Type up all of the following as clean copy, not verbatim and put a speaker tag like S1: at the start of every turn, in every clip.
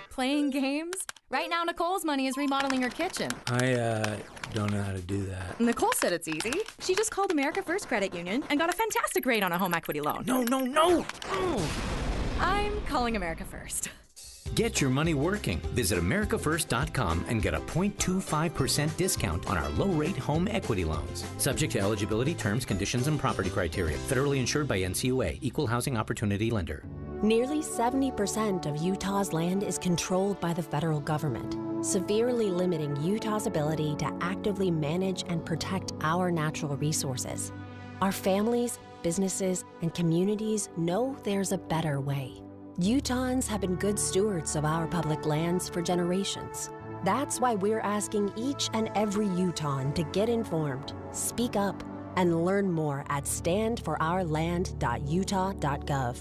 S1: Playing games? Right now, Nicole's money is remodeling her kitchen.
S2: I don't know how to do that.
S1: Nicole said it's easy. She just called America First Credit Union and got a fantastic rate on a home equity loan.
S2: No!
S1: I'm calling America First.
S3: Get your money working. Visit americafirst.com and get a 0.25% discount on our low-rate home equity loans. Subject to eligibility, terms, conditions, and property criteria. Federally insured by NCUA. Equal Housing Opportunity Lender.
S4: Nearly 70% of Utah's land is controlled by the federal government, severely limiting Utah's ability to actively manage and protect our natural resources. Our families, businesses, and communities know there's a better way. Utahns have been good stewards of our public lands for generations. That's why we're asking each and every Utahn to get informed, speak up, and learn more at standforourland.utah.gov.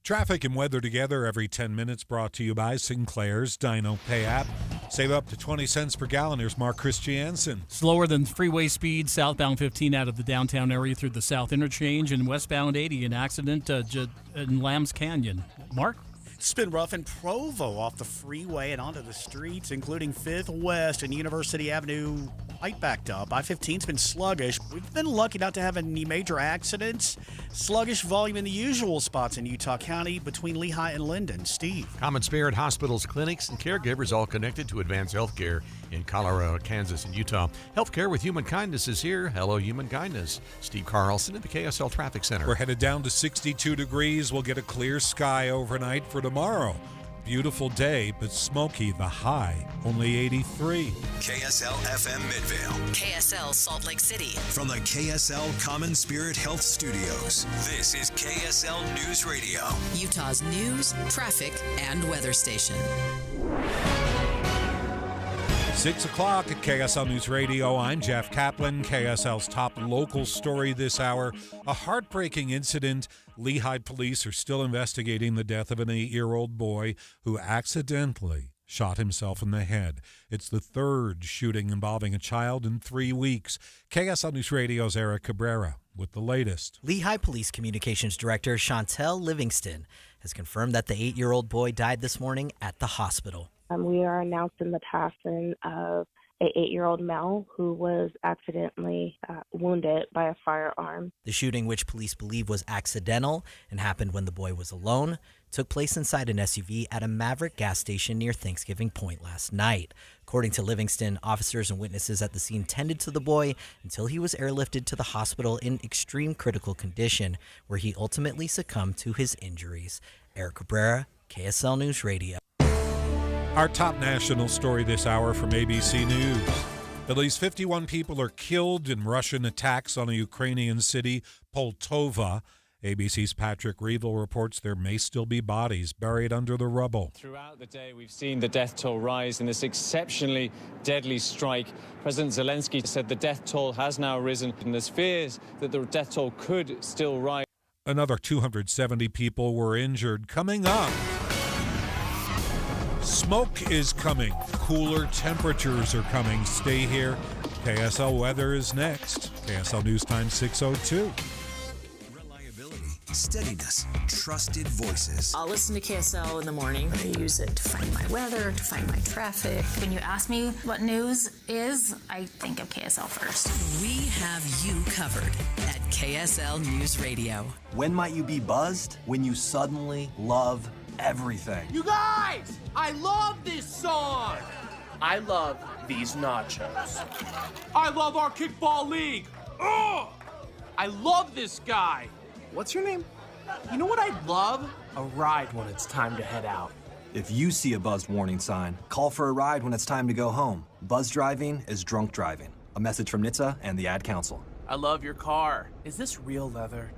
S5: Traffic and weather together every 10 minutes, brought to you by Sinclair's Dino Pay app. Save up to 20 cents per gallon. Here's Mark Christiansen.
S6: Slower than freeway speed, southbound 15 out of the downtown area through the South Interchange, and westbound 80, an accident in Lambs Canyon. Mark?
S7: It's been rough in Provo off the freeway and onto the streets, including 5th West and University Avenue. Light backed up. I-15's been sluggish. We've been lucky not to have any major accidents. Sluggish volume in the usual spots in Utah County between Lehigh and Linden. Steve.
S8: Common Spirit Hospitals, clinics, and caregivers all connected to advanced healthcare in Colorado, Kansas, and Utah. Healthcare with Human Kindness is here. Hello, Human Kindness. Steve Carlson at the KSL Traffic Center.
S5: We're headed down to 62 degrees. We'll get a clear sky overnight for tomorrow. Beautiful day, but smoky, the high, only 83.
S9: KSL FM Midvale.
S10: KSL Salt Lake City.
S9: From the KSL Common Spirit Health Studios, this is KSL News Radio.
S10: Utah's news, traffic, and weather station.
S5: 6 o'clock at KSL News Radio. I'm Jeff Kaplan. KSL's top local story this hour. A heartbreaking incident. Lehigh police are still investigating the death of an 8-year-old boy who accidentally shot himself in the head. It's the third shooting involving a child in 3 weeks. KSL News Radio's Eric Cabrera with the latest.
S11: Lehigh Police Communications Director Chantel Livingston has confirmed that the 8-year-old boy died this morning at the hospital.
S12: We are announcing the passing of an 8-year-old male who was accidentally wounded by a firearm.
S11: The shooting, which police believe was accidental and happened when the boy was alone, took place inside an SUV at a Maverick gas station near Thanksgiving Point last night. According to Livingston, officers and witnesses at the scene tended to the boy until he was airlifted to the hospital in extreme critical condition, where he ultimately succumbed to his injuries. Eric Cabrera, KSL News Radio.
S5: Our top national story this hour from ABC News. At least 51 people are killed in Russian attacks on a Ukrainian city, Poltava. ABC's Patrick Reevil reports there may still be bodies buried under the rubble.
S13: Throughout the day, we've seen the death toll rise in this exceptionally deadly strike. President Zelensky said the death toll has now risen, and there's fears that the death toll could still rise.
S5: Another 270 people were injured. Coming up, smoke is coming. Cooler temperatures are coming. Stay here. KSL weather is next. KSL News Time 6:02.
S9: Reliability, steadiness, trusted voices.
S14: I'll listen to KSL in the morning. I use it to find my weather, to find my traffic. When you ask me what news is, I think of KSL first.
S10: We have you covered at KSL News Radio.
S15: When might you be buzzed? When you suddenly love everything.
S16: You guys, I love this song. I love these nachos. I love our kickball league. Ugh! I love this guy. What's your name? You know what I'd love? A ride when it's time to head out.
S15: If you see a buzzed warning sign, call for a ride when it's time to go home. Buzz driving is drunk driving. A message from NHTSA and the Ad Council.
S16: I love your car. Is this real leather?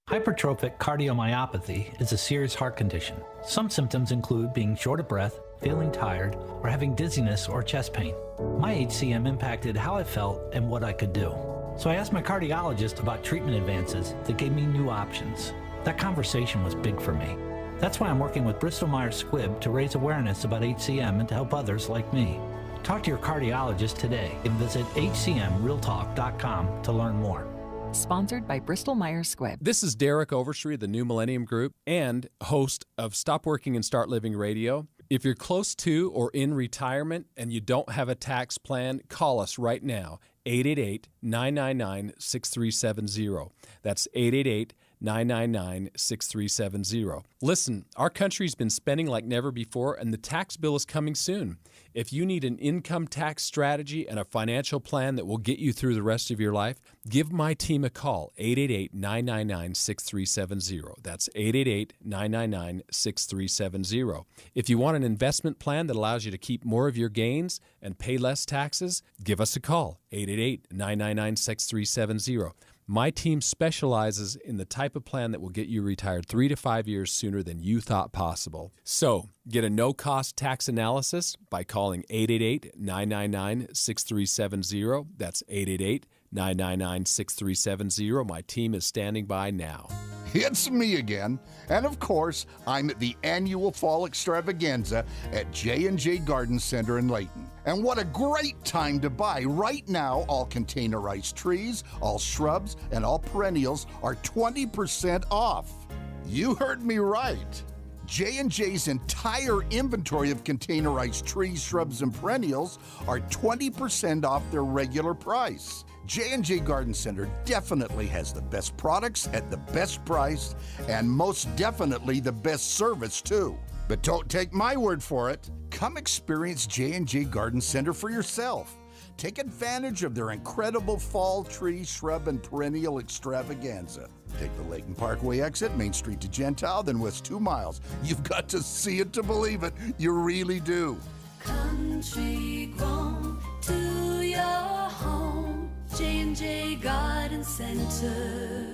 S17: Hypertrophic cardiomyopathy is a serious heart condition. Some symptoms include being short of breath, feeling tired, or having dizziness or chest pain. My HCM impacted how I felt and what I could do. So I asked my cardiologist about treatment advances that gave me new options. That conversation was big for me. That's why I'm working with Bristol Myers Squibb to raise awareness about HCM and to help others like me. Talk to your cardiologist today and visit hcmrealtalk.com to learn more.
S18: Sponsored by Bristol-Myers Squibb.
S19: This is Derek Overstreet of the New Millennium Group and host of Stop Working and Start Living Radio. If you're close to or in retirement and you don't have a tax plan, call us right now, 888-999-6370. That's 888-999-6370. Listen, our country's been spending like never before, and the tax bill is coming soon. If you need an income tax strategy and a financial plan that will get you through the rest of your life, give my team a call, 888-999-6370. That's 888-999-6370. If you want an investment plan that allows you to keep more of your gains and pay less taxes, give us a call, 888-999-6370. My team specializes in the type of plan that will get you retired 3 to 5 years sooner than you thought possible. So, get a no-cost tax analysis by calling 888-999-6370. That's 888-999-6370. My team is standing by now.
S20: It's me again, and of course, I'm at the annual Fall Extravaganza at J&J Garden Center in Layton. And what a great time to buy. Right now, all containerized trees, all shrubs, and all perennials are 20% off. You heard me right. J&J's entire inventory of containerized trees, shrubs, and perennials are 20% off their regular price. J&J Garden Center definitely has the best products at the best price, and most definitely the best service, too. But don't take my word for it. Come experience J&J Garden Center for yourself. Take advantage of their incredible fall tree, shrub, and perennial extravaganza. Take the Layton Parkway exit, Main Street to Gentile, then west 2 miles. You've got to see it to believe it. You really do.
S21: Country grown to your home. J&J Garden Center.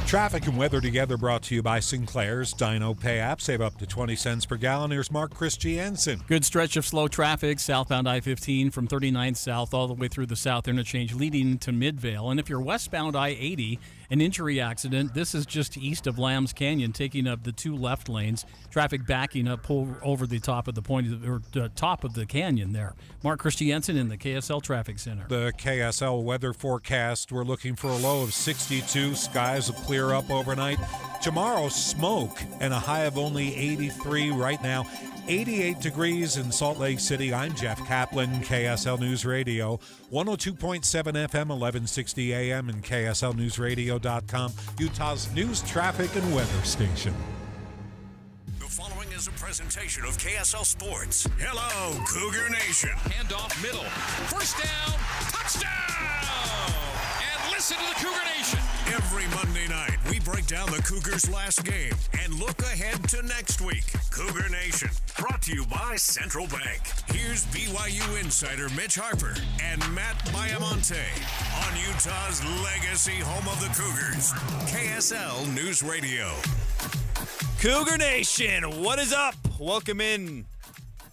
S5: Traffic and weather together brought to you by Sinclair's Dino Pay app. Save up to 20 cents per gallon. Here's Mark Christiansen.
S6: Good stretch of slow traffic southbound I-15 from 39 south all the way through the south interchange leading to Midvale. And if you're westbound I-80, an injury accident. This is just east of Lambs Canyon, taking up the 2 left lanes. Traffic backing up over the top of the top of the canyon there. Mark Christiansen in the KSL Traffic Center.
S5: The KSL weather forecast, we're looking for a low of 62. Skies will clear up overnight. Tomorrow, smoke and a high of only 83 right now. 88 degrees in Salt Lake City. I'm Jeff Kaplan, KSL News Radio, 102.7 FM, 1160 AM, and KSLNewsRadio.com, Utah's news, traffic, and weather station.
S9: The following is a presentation of KSL Sports. Hello, Cougar Nation.
S22: Handoff middle. First down, touchdown! And listen to the Cougar Nation.
S9: Every Monday night, we break down the Cougars' last game and look ahead to next week. Cougar Nation, brought to you by Central Bank. Here's BYU insider Mitch Harper and Matt Baiamonte on Utah's legacy home of the Cougars, KSL News Radio.
S23: Cougar Nation, what is up? Welcome in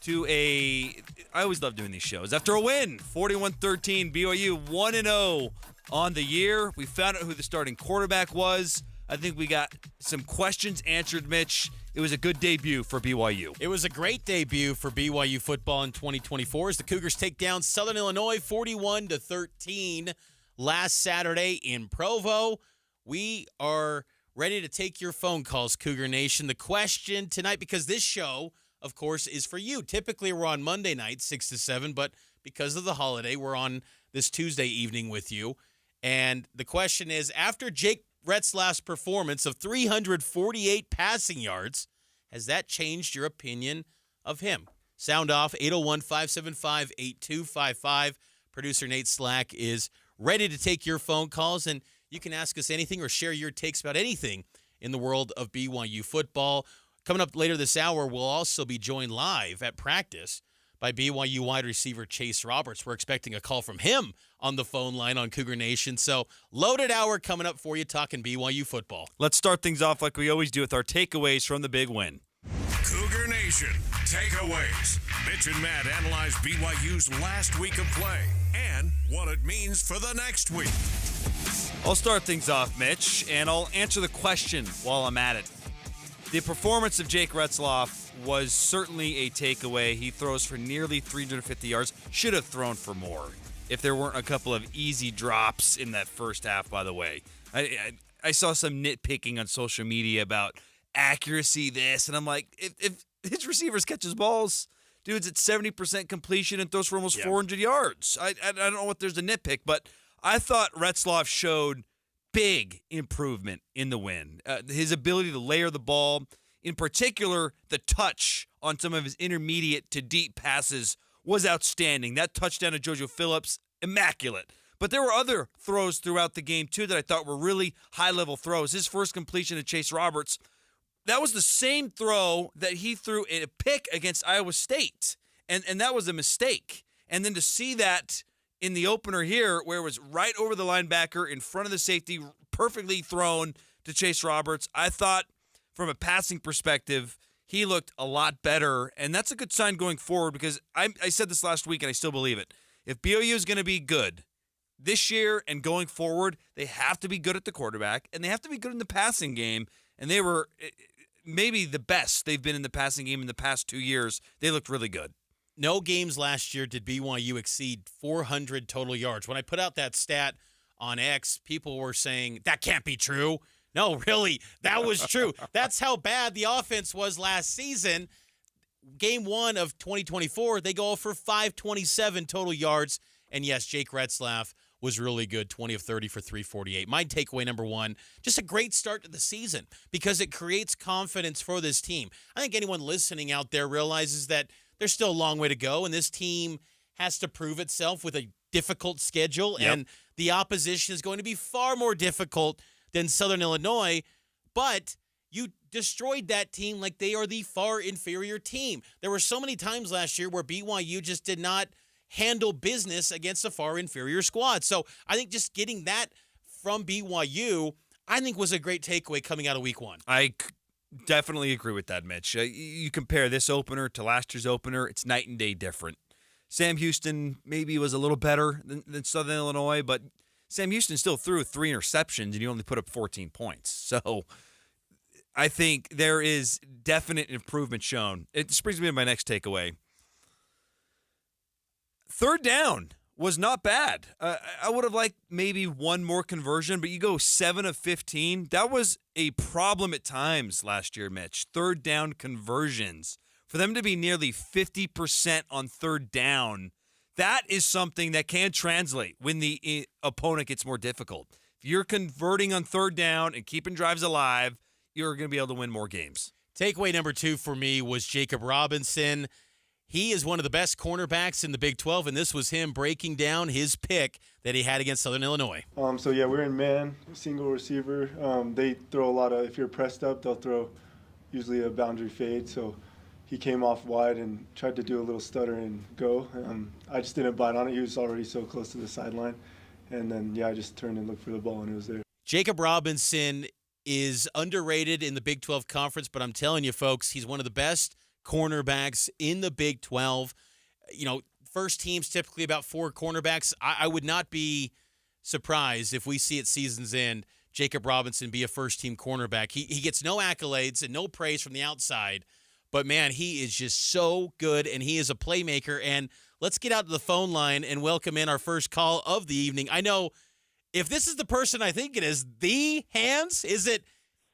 S23: to I always love doing these shows. After a win, 41-13, BYU 1-0 on the year. We found out who the starting quarterback was. I think we got some questions answered, Mitch. It was a good debut for BYU.
S24: It was a great debut for BYU football in 2024 as the Cougars take down Southern Illinois 41-13 last Saturday in Provo. We are ready to take your phone calls, Cougar Nation. The question tonight, because this show, of course, is for you. Typically, we're on Monday night, 6 to 7, but because of the holiday, we're on this Tuesday evening with you. And the question is, after Jake Retzlaff's performance of 348 passing yards, has that changed your opinion of him? Sound off, 801-575-8255. Producer Nate Slack is ready to take your phone calls, and you can ask us anything or share your takes about anything in the world of BYU football. Coming up later this hour, we'll also be joined live at practice by BYU wide receiver Chase Roberts. We're expecting a call from him on the phone line on Cougar Nation. So, loaded hour coming up for you talking BYU football.
S23: Let's start things off like we always do with our takeaways from the big win.
S9: Cougar Nation takeaways. Mitch and Matt analyze BYU's last week of play and what it means for the next week.
S23: I'll start things off, Mitch, and I'll answer the question while I'm at it. The performance of Jake Retzlaff was certainly a takeaway. He throws for nearly 350 yards. Should have thrown for more. if there weren't a couple of easy drops in that first half, by the way. I saw some nitpicking on social media about accuracy, this, and I'm like, if his receivers catch his balls, dude's at 70% completion and throws for almost 400 yards. I don't know what there's a nitpick, but I thought Retzloff showed big improvement in the win. His ability to layer the ball, in particular, the touch on some of his intermediate to deep passes was outstanding. That touchdown to JoJo Phillips, immaculate. But there were other throws throughout the game, too, that I thought were really high-level throws. His first completion to Chase Roberts, that was the same throw that he threw in a pick against Iowa State, and that was a mistake. And then to see that in the opener here, where it was right over the linebacker in front of the safety, perfectly thrown to Chase Roberts, I thought from a passing perspective, he looked a lot better, and that's a good sign going forward because I said this last week, and I still believe it. If BYU is going to be good this year and going forward, they have to be good at the quarterback, and they have to be good in the passing game, and they were maybe the best they've been in the passing game in the past 2 years. They looked really good.
S24: No games last year did BYU exceed 400 total yards. When I put out that stat on X, people were saying, that can't be true. No, really, that was true. That's how bad the offense was last season. Game 1 of 2024, they go for 527 total yards. And yes, Jake Retzlaff was really good, 20 of 30 for 348. My takeaway number 1, just a great start to the season because it creates confidence for this team. I think anyone listening out there realizes that there's still a long way to go, and this team has to prove itself with a difficult schedule, and the opposition is going to be far more difficult than Southern Illinois, but you destroyed that team like they are the far inferior team. There were so many times last year where BYU just did not handle business against a far inferior squad. So I think just getting that from BYU, I think was a great takeaway coming out of week 1.
S23: I definitely agree with that, Mitch. You compare this opener to last year's opener, it's night and day different. Sam Houston maybe was a little better than Southern Illinois, but Sam Houston still threw 3 interceptions and he only put up 14 points. So I think there is definite improvement shown. It just brings me to my next takeaway. Third down was not bad. I would have liked maybe one more conversion, but you go 7 of 15. That was a problem at times last year, Mitch. Third down conversions. For them to be nearly 50% on third down, that is something that can translate when the opponent gets more difficult. If you're converting on third down and keeping drives alive, you're going to be able to win more games.
S24: Takeaway number 2 for me was Jacob Robinson. He is one of the best cornerbacks in the Big 12, and this was him breaking down his pick that he had against Southern Illinois.
S1: We're in man, single receiver. They throw a lot of, if you're pressed up, they'll throw usually a boundary fade. So he came off wide and tried to do a little stutter and go. I just didn't bite on it. He was already so close to the sideline. And then, I just turned and looked for the ball, and it was there.
S24: Jacob Robinson is underrated in the Big 12 Conference, but I'm telling you, folks, he's one of the best cornerbacks in the Big 12. First team's typically about 4 cornerbacks. I would not be surprised if we see at season's end Jacob Robinson be a first-team cornerback. He gets no accolades and no praise from the outside, but, man, he is just so good, and he is a playmaker. And let's get out to the phone line and welcome in our first call of the evening. I know if this is the person I think it is, the Hans, is it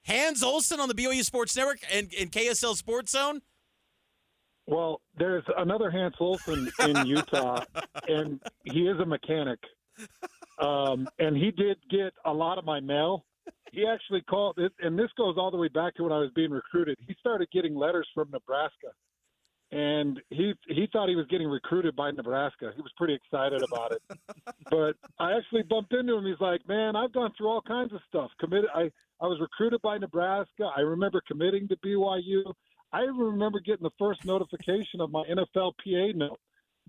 S24: Hans Olsen on the BYU Sports Network and KSL Sports Zone?
S2: Well, there's another Hans Olsen in Utah, and he is a mechanic. And he did get a lot of my mail. He actually called, and this goes all the way back to when I was being recruited. He started getting letters from Nebraska, and he thought he was getting recruited by Nebraska. He was pretty excited about it. But I actually bumped into him. He's like, man, I've gone through all kinds of stuff. I was recruited by Nebraska. I remember committing to BYU. I remember getting the first notification of my NFLPA note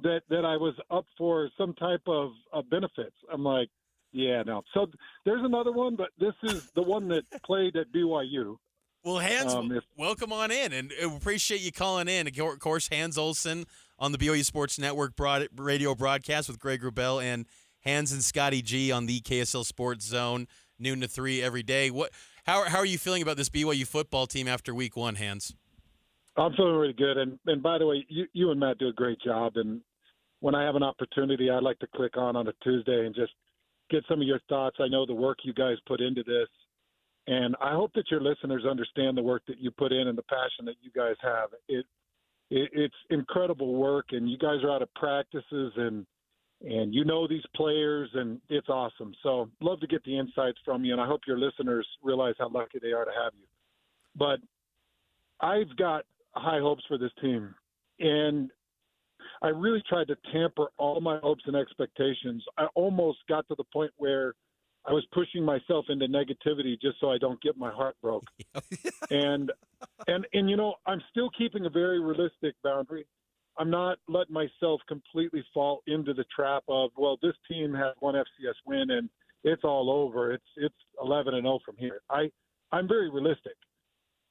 S2: that I was up for some type of benefits. I'm like, yeah, no. So there's another one, but this is the one that played at BYU.
S24: Well, Hans, welcome on in, and we appreciate you calling in. Of course, Hans Olsen on the BYU Sports Network radio broadcast with Greg Wrubell and Hans and Scotty G on the KSL Sports Zone, noon to 3 every day. How are you feeling about this BYU football team after week 1, Hans?
S2: I'm feeling really good. And by the way, you and Matt do a great job. And when I have an opportunity, I'd like to click on a Tuesday and just get some of your thoughts. I know the work you guys put into this, and I hope that your listeners understand the work that you put in and the passion that you guys have. It's incredible work, and you guys are out of practices, and you know these players, and it's awesome. So love to get the insights from you, and I hope your listeners realize how lucky they are to have you. But I've got high hopes for this team, and I really tried to temper all my hopes and expectations. I almost got to the point where I was pushing myself into negativity just so I don't get my heart broke. and you know, I'm still keeping a very realistic boundary. I'm not letting myself completely fall into the trap of, well, this team has one FCS win and it's all over. It's 11-0 from here. I'm very realistic.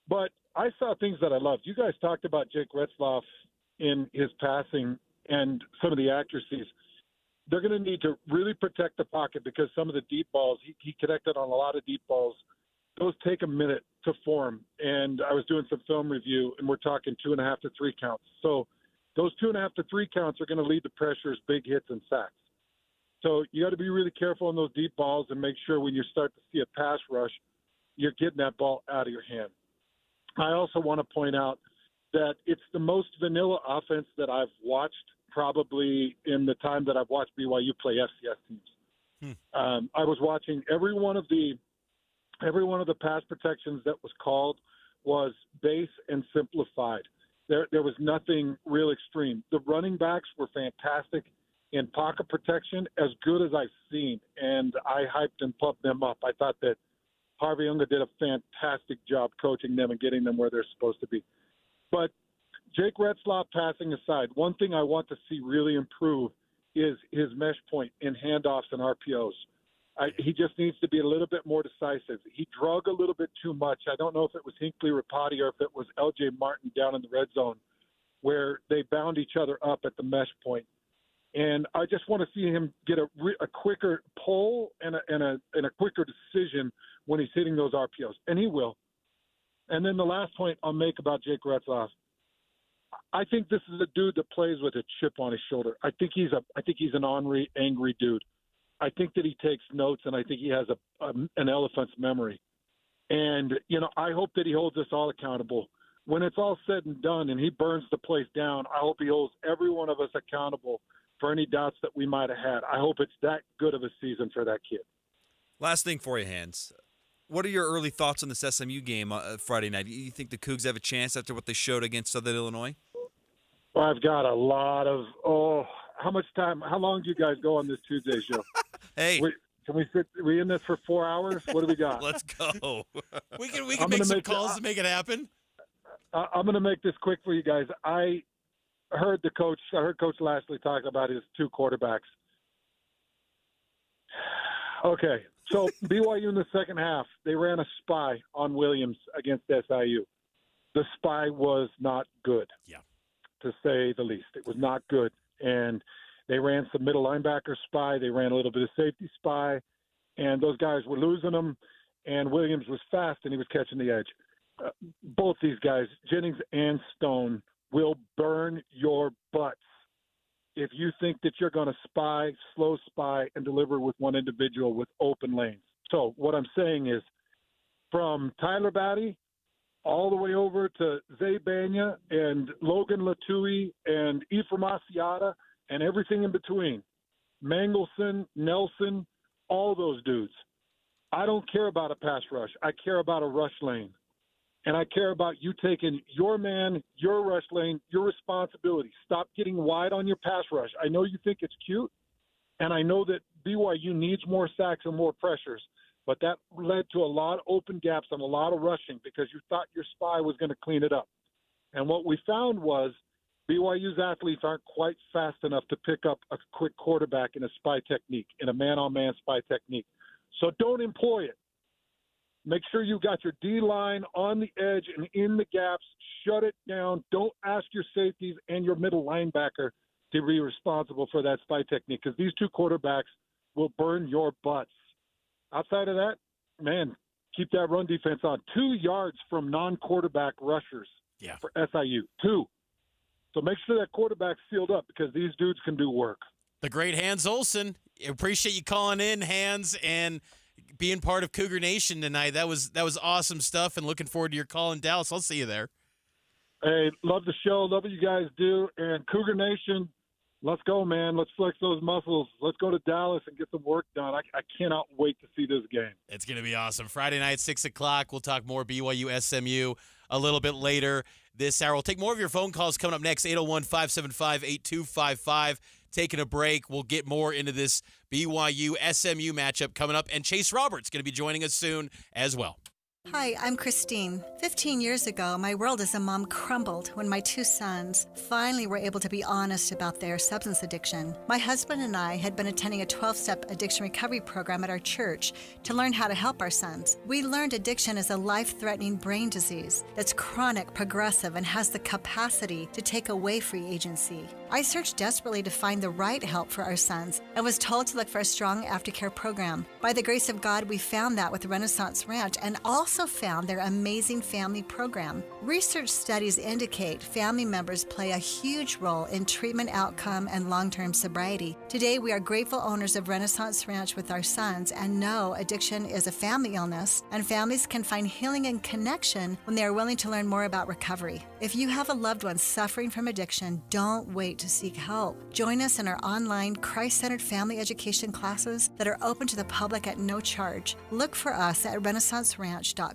S2: But I saw things that I loved. You guys talked about Jake Retzloff in his passing and some of the accuracies. They're going to need to really protect the pocket because some of the deep balls, he connected on a lot of deep balls. Those take a minute to form. And I was doing some film review, and we're talking 2.5 to 3 counts. So those 2.5 to 3 counts are going to lead to pressures, big hits, and sacks. So you got to be really careful on those deep balls and make sure when you start to see a pass rush, you're getting that ball out of your hand. I also want to point out that it's the most vanilla offense that I've watched probably in the time that I've watched BYU play FCS teams. I was watching every one of the pass protections that was called was base and simplified. There was nothing real extreme. The running backs were fantastic in pocket protection, as good as I've seen, and I hyped and pumped them up. I thought that Harvey Unga did a fantastic job coaching them and getting them where they're supposed to be. But Jake Retzloff passing aside, one thing I want to see really improve is his mesh point in handoffs and RPOs. He just needs to be a little bit more decisive. He drug a little bit too much. I don't know if it was Hinckley Rapati or if it was L.J. Martin down in the red zone where they bound each other up at the mesh point. And I just want to see him get a quicker pull and a quicker decision when he's hitting those RPOs, and he will. And then the last point I'll make about Jake Retzloff, I think this is a dude that plays with a chip on his shoulder. I think he's an ornery, angry dude. I think that he takes notes, and I think he has an elephant's memory. And you know, I hope that he holds us all accountable. When it's all said and done, and he burns the place down, I hope he holds every one of us accountable for any doubts that we might have had. I hope it's that good of a season for that kid.
S23: Last thing for you, Hans. What are your early thoughts on this SMU game Friday night? You think the Cougs have a chance after what they showed against Southern Illinois?
S2: Well, I've got a lot of how much time? How long do you guys go on this Tuesday show?
S23: Hey,
S2: can we sit? Are we in this for 4 hours? What do we got?
S23: Let's go.
S24: we can make some calls to make it happen.
S2: I'm going to make this quick for you guys. I heard Coach Lashley talk about his 2 quarterbacks. Okay, so BYU in the second half, they ran a spy on Williams against SIU. The spy was not good, to say the least. It was not good. And they ran some middle linebacker spy. They ran a little bit of safety spy. And those guys were losing them. And Williams was fast, and he was catching the edge. Both these guys, Jennings and Stone, will burn your butts if you think that you're going to spy, slow spy, and deliver with one individual with open lanes. So what I'm saying is from Tyler Batty all the way over to Zay Banya and Logan Latui and Ephraim Asiata and everything in between, Mangelson, Nelson, all those dudes. I don't care about a pass rush. I care about a rush lane. And I care about you taking your man, your rush lane, your responsibility. Stop getting wide on your pass rush. I know you think it's cute, and I know that BYU needs more sacks and more pressures, but that led to a lot of open gaps and a lot of rushing because you thought your spy was going to clean it up. And what we found was BYU's athletes aren't quite fast enough to pick up a quick quarterback in a spy technique, in a man-on-man spy technique. So don't employ it. Make sure you got your D-line on the edge and in the gaps. Shut it down. Don't ask your safeties and your middle linebacker to be responsible for that spy technique because these 2 quarterbacks will burn your butts. Outside of that, man, keep that run defense on. 2 yards from non-quarterback rushers for SIU. 2. So make sure that quarterback's sealed up because these dudes can do work.
S24: The great Hans Olsen. Appreciate you calling in, Hans, and being part of Cougar Nation tonight. That was awesome stuff, and looking forward to your call in Dallas. I'll see you there.
S2: Hey, love the show. Love what you guys do. And Cougar Nation, let's go, man. Let's flex those muscles. Let's go to Dallas and get some work done. I cannot wait to see this game.
S24: It's going to be awesome. Friday night, 6 o'clock. We'll talk more BYU SMU a little bit later this hour. We'll take more of your phone calls coming up next, 801-575-8255. Taking a break. We'll get more into this BYU SMU matchup coming up. And Chase Roberts going to be joining us soon as well.
S3: Hi, I'm Christine. 15 years ago, my world as a mom crumbled when my two sons finally were able to be honest about their substance addiction. My husband and I had been attending a 12-step addiction recovery program at our church to learn how to help our sons. We learned addiction is a life-threatening brain disease that's chronic, progressive, and has the capacity to take away free agency. I searched desperately to find the right help for our sons and was told to look for a strong aftercare program. By the grace of God, we found that with Renaissance Ranch and also found their amazing family program. Research studies indicate family members play a huge role in treatment outcome and long-term sobriety. Today, we are grateful owners of Renaissance Ranch with our sons and know addiction is a family illness, and families can find healing and connection when they are willing to learn more about recovery. If you have a loved one suffering from addiction, don't wait to seek help. Join us in our online Christ-centered family education classes that are open to the public at no charge. Look for us at renaissanceranch.com.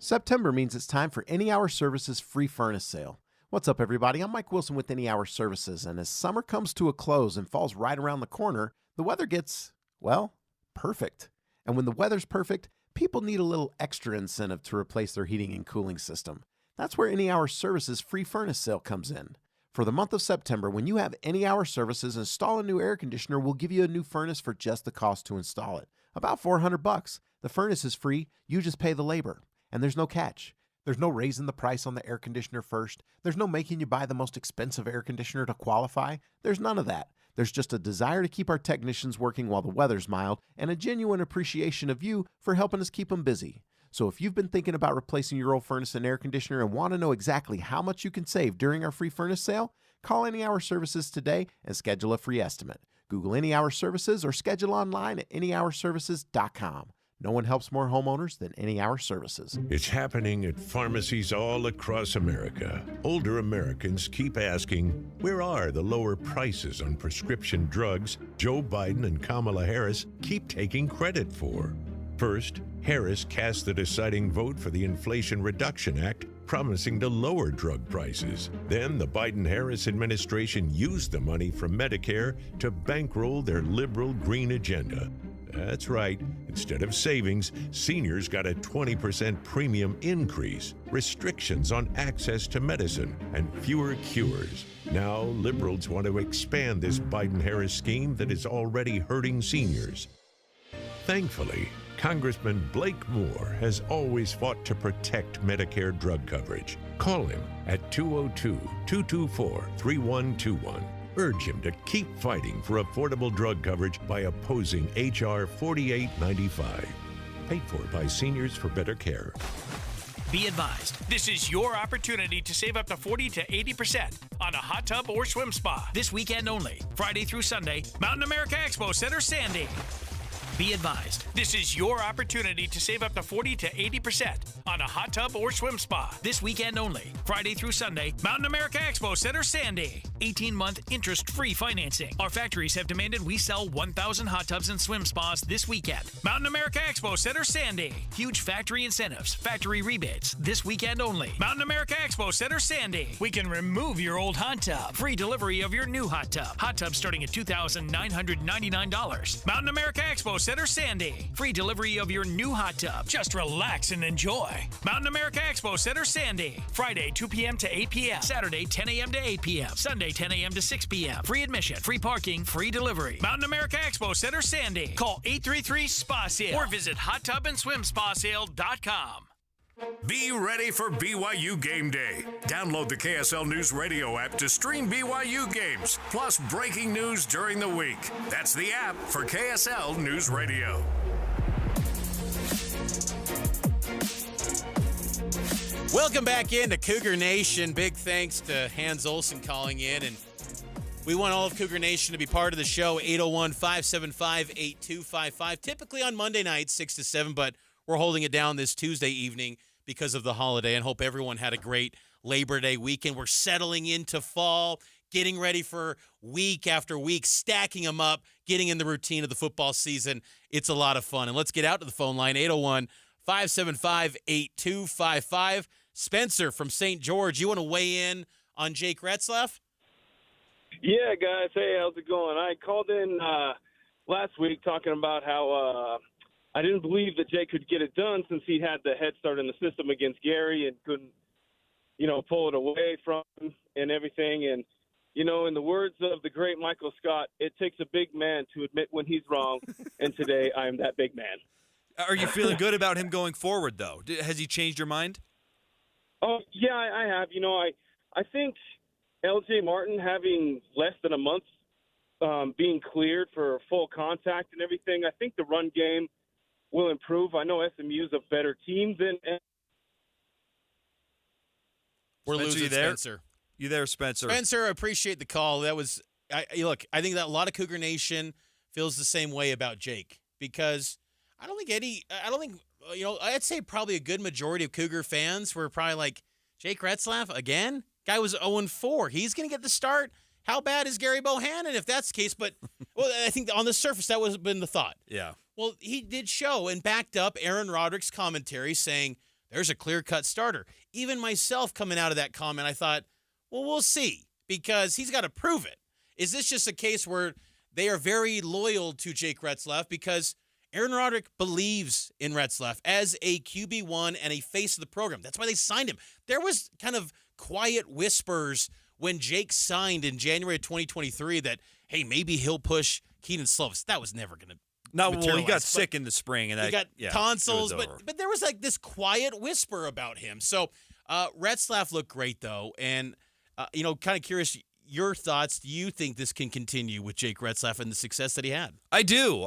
S4: September means it's time for Any Hour Services free furnace sale. What's up, everybody? I'm Mike Wilson with Any Hour Services, and as summer comes to a close and falls right around the corner, the weather gets, well, perfect. And when the weather's perfect, people need a little extra incentive to replace their heating and cooling system. That's where Any Hour Services free furnace sale comes in. For the month of September, when you have Any Hour Services install a new air conditioner, we'll give you a new furnace for just the cost to install it. About $400. The furnace is free, you just pay the labor. And there's no catch. There's no raising the price on the air conditioner first. There's no making you buy the most expensive air conditioner to qualify. There's none of that. There's just a desire to keep our technicians working while the weather's mild and a genuine appreciation of you for helping us keep them busy. So if you've been thinking about replacing your old furnace and air conditioner and want to know exactly how much you can save during our free furnace sale, call Any Hour Services today and schedule a free estimate. Google Any Hour Services or schedule online at anyhourservices.com. No one helps more homeowners than Any Hour Services.
S7: It's happening at pharmacies all across America. Older Americans keep asking, where are the lower prices on prescription drugs Joe Biden and Kamala Harris keep taking credit for? First, Harris cast the deciding vote for the Inflation Reduction Act, promising to lower drug prices. Then the Biden-Harris administration used the money from Medicare to bankroll their liberal green agenda. That's right. Instead of savings, seniors got a 20% premium increase, restrictions on access to medicine, and fewer cures. Now, liberals want to expand this Biden-Harris scheme that is already hurting seniors. Thankfully, Congressman Blake Moore has always fought to protect Medicare drug coverage. Call him at 202-224-3121. Urge him to keep fighting for affordable drug coverage by opposing H.R. 4895. Paid for by Seniors for Better Care.
S8: Be advised, this is your opportunity to save up to 40 to 80% on a hot tub or swim spa. This weekend only, Friday through Sunday, Mountain America Expo Center, Sandy. Be advised, this is your opportunity to save up to 40 to 80% on a hot tub or swim spa. This weekend only, Friday through Sunday, Mountain America Expo Center, Sandy. 18-month interest-free financing. Our factories have demanded we sell 1,000 hot tubs and swim spas this weekend. Mountain America Expo Center, Sandy. Huge factory incentives, factory rebates. This weekend only, Mountain America Expo Center, Sandy. We can remove your old hot tub. Free delivery of your new hot tub. Hot tub starting at $2,999. Mountain America Expo Center, Sandy. Free delivery of your new hot tub. Just relax and enjoy. Mountain America Expo Center, Sandy. Friday, 2 p.m. to 8 p.m. Saturday, 10 a.m. to 8 p.m. Sunday, 10 a.m. to 6 p.m. Free admission, free parking, free delivery. Mountain America Expo Center, Sandy. Call 833-SPA-SALE or visit hottubandSwimSpaSale.com.
S9: Be ready for BYU Game Day. Download the KSL News Radio app to stream BYU games, plus breaking news during the week. That's the app for KSL News Radio.
S24: Welcome back into Cougar Nation. Big thanks to Hans Olsen calling in. And we want all of Cougar Nation to be part of the show, 801-575-8255. Typically on Monday nights, 6 to 7, but we're holding it down this Tuesday evening because of the holiday, and hope everyone had a great Labor Day weekend. We're settling into fall, getting ready for week after week, stacking them up, getting in the routine of the football season. It's a lot of fun. And let's get out to the phone line, 801-575-8255. Spencer from St. George, you want to weigh in on Jake Retzlaff?
S11: Yeah, guys. Hey, how's it going? I called in last week talking about how I didn't believe that Jake could get it done since he had the head start in the system against Gary and couldn't, pull it away from him and everything. And, in the words of the great Michael Scott, it takes a big man to admit when he's wrong, and today I am that big man.
S23: Are you feeling good about him going forward, though? Has he changed your mind?
S11: Oh, yeah, I have. I think L.J. Martin having less than a month being cleared for full contact and everything, I think the run game will improve. I know SMU's a better team than.
S24: We're
S23: Spencer,
S24: losing
S23: you there?
S24: Spencer.
S23: You there, Spencer?
S24: Spencer, I appreciate the call. That was, I think that a lot of Cougar Nation feels the same way about Jake because I'd say probably a good majority of Cougar fans were probably like, Jake Retzlaff again? Guy was 0-4. He's going to get the start. How bad is Gary Bohannon if that's the case? But, I think on the surface, that would have been the thought.
S23: Yeah.
S24: Well, he did show and backed up Aaron Roderick's commentary saying there's a clear-cut starter. Even myself coming out of that comment, I thought, well, we'll see because he's got to prove it. Is this just a case where they are very loyal to Jake Retzlaff because Aaron Roderick believes in Retzlaff as a QB1 and a face of the program? That's why they signed him. There was kind of quiet whispers when Jake signed in January of 2023 that, hey, maybe he'll push Keenan Slovis. That was never going to
S23: he got sick in the spring. And
S24: he got tonsils, but there was like this quiet whisper about him. So Retzlaff looked great, though. And, kind of curious, your thoughts. Do you think this can continue with Jake Retzlaff and the success that he had?
S23: I do.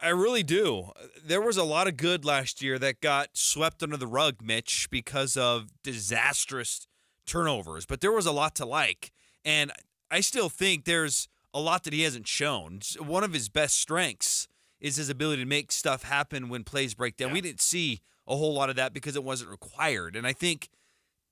S23: I really do. There was a lot of good last year that got swept under the rug, Mitch, because of disastrous turnovers. But there was a lot to like. And I still think there's a lot that he hasn't shown. One of his best strengths is his ability to make stuff happen when plays break down. Yeah. We didn't see a whole lot of that because it wasn't required. And I think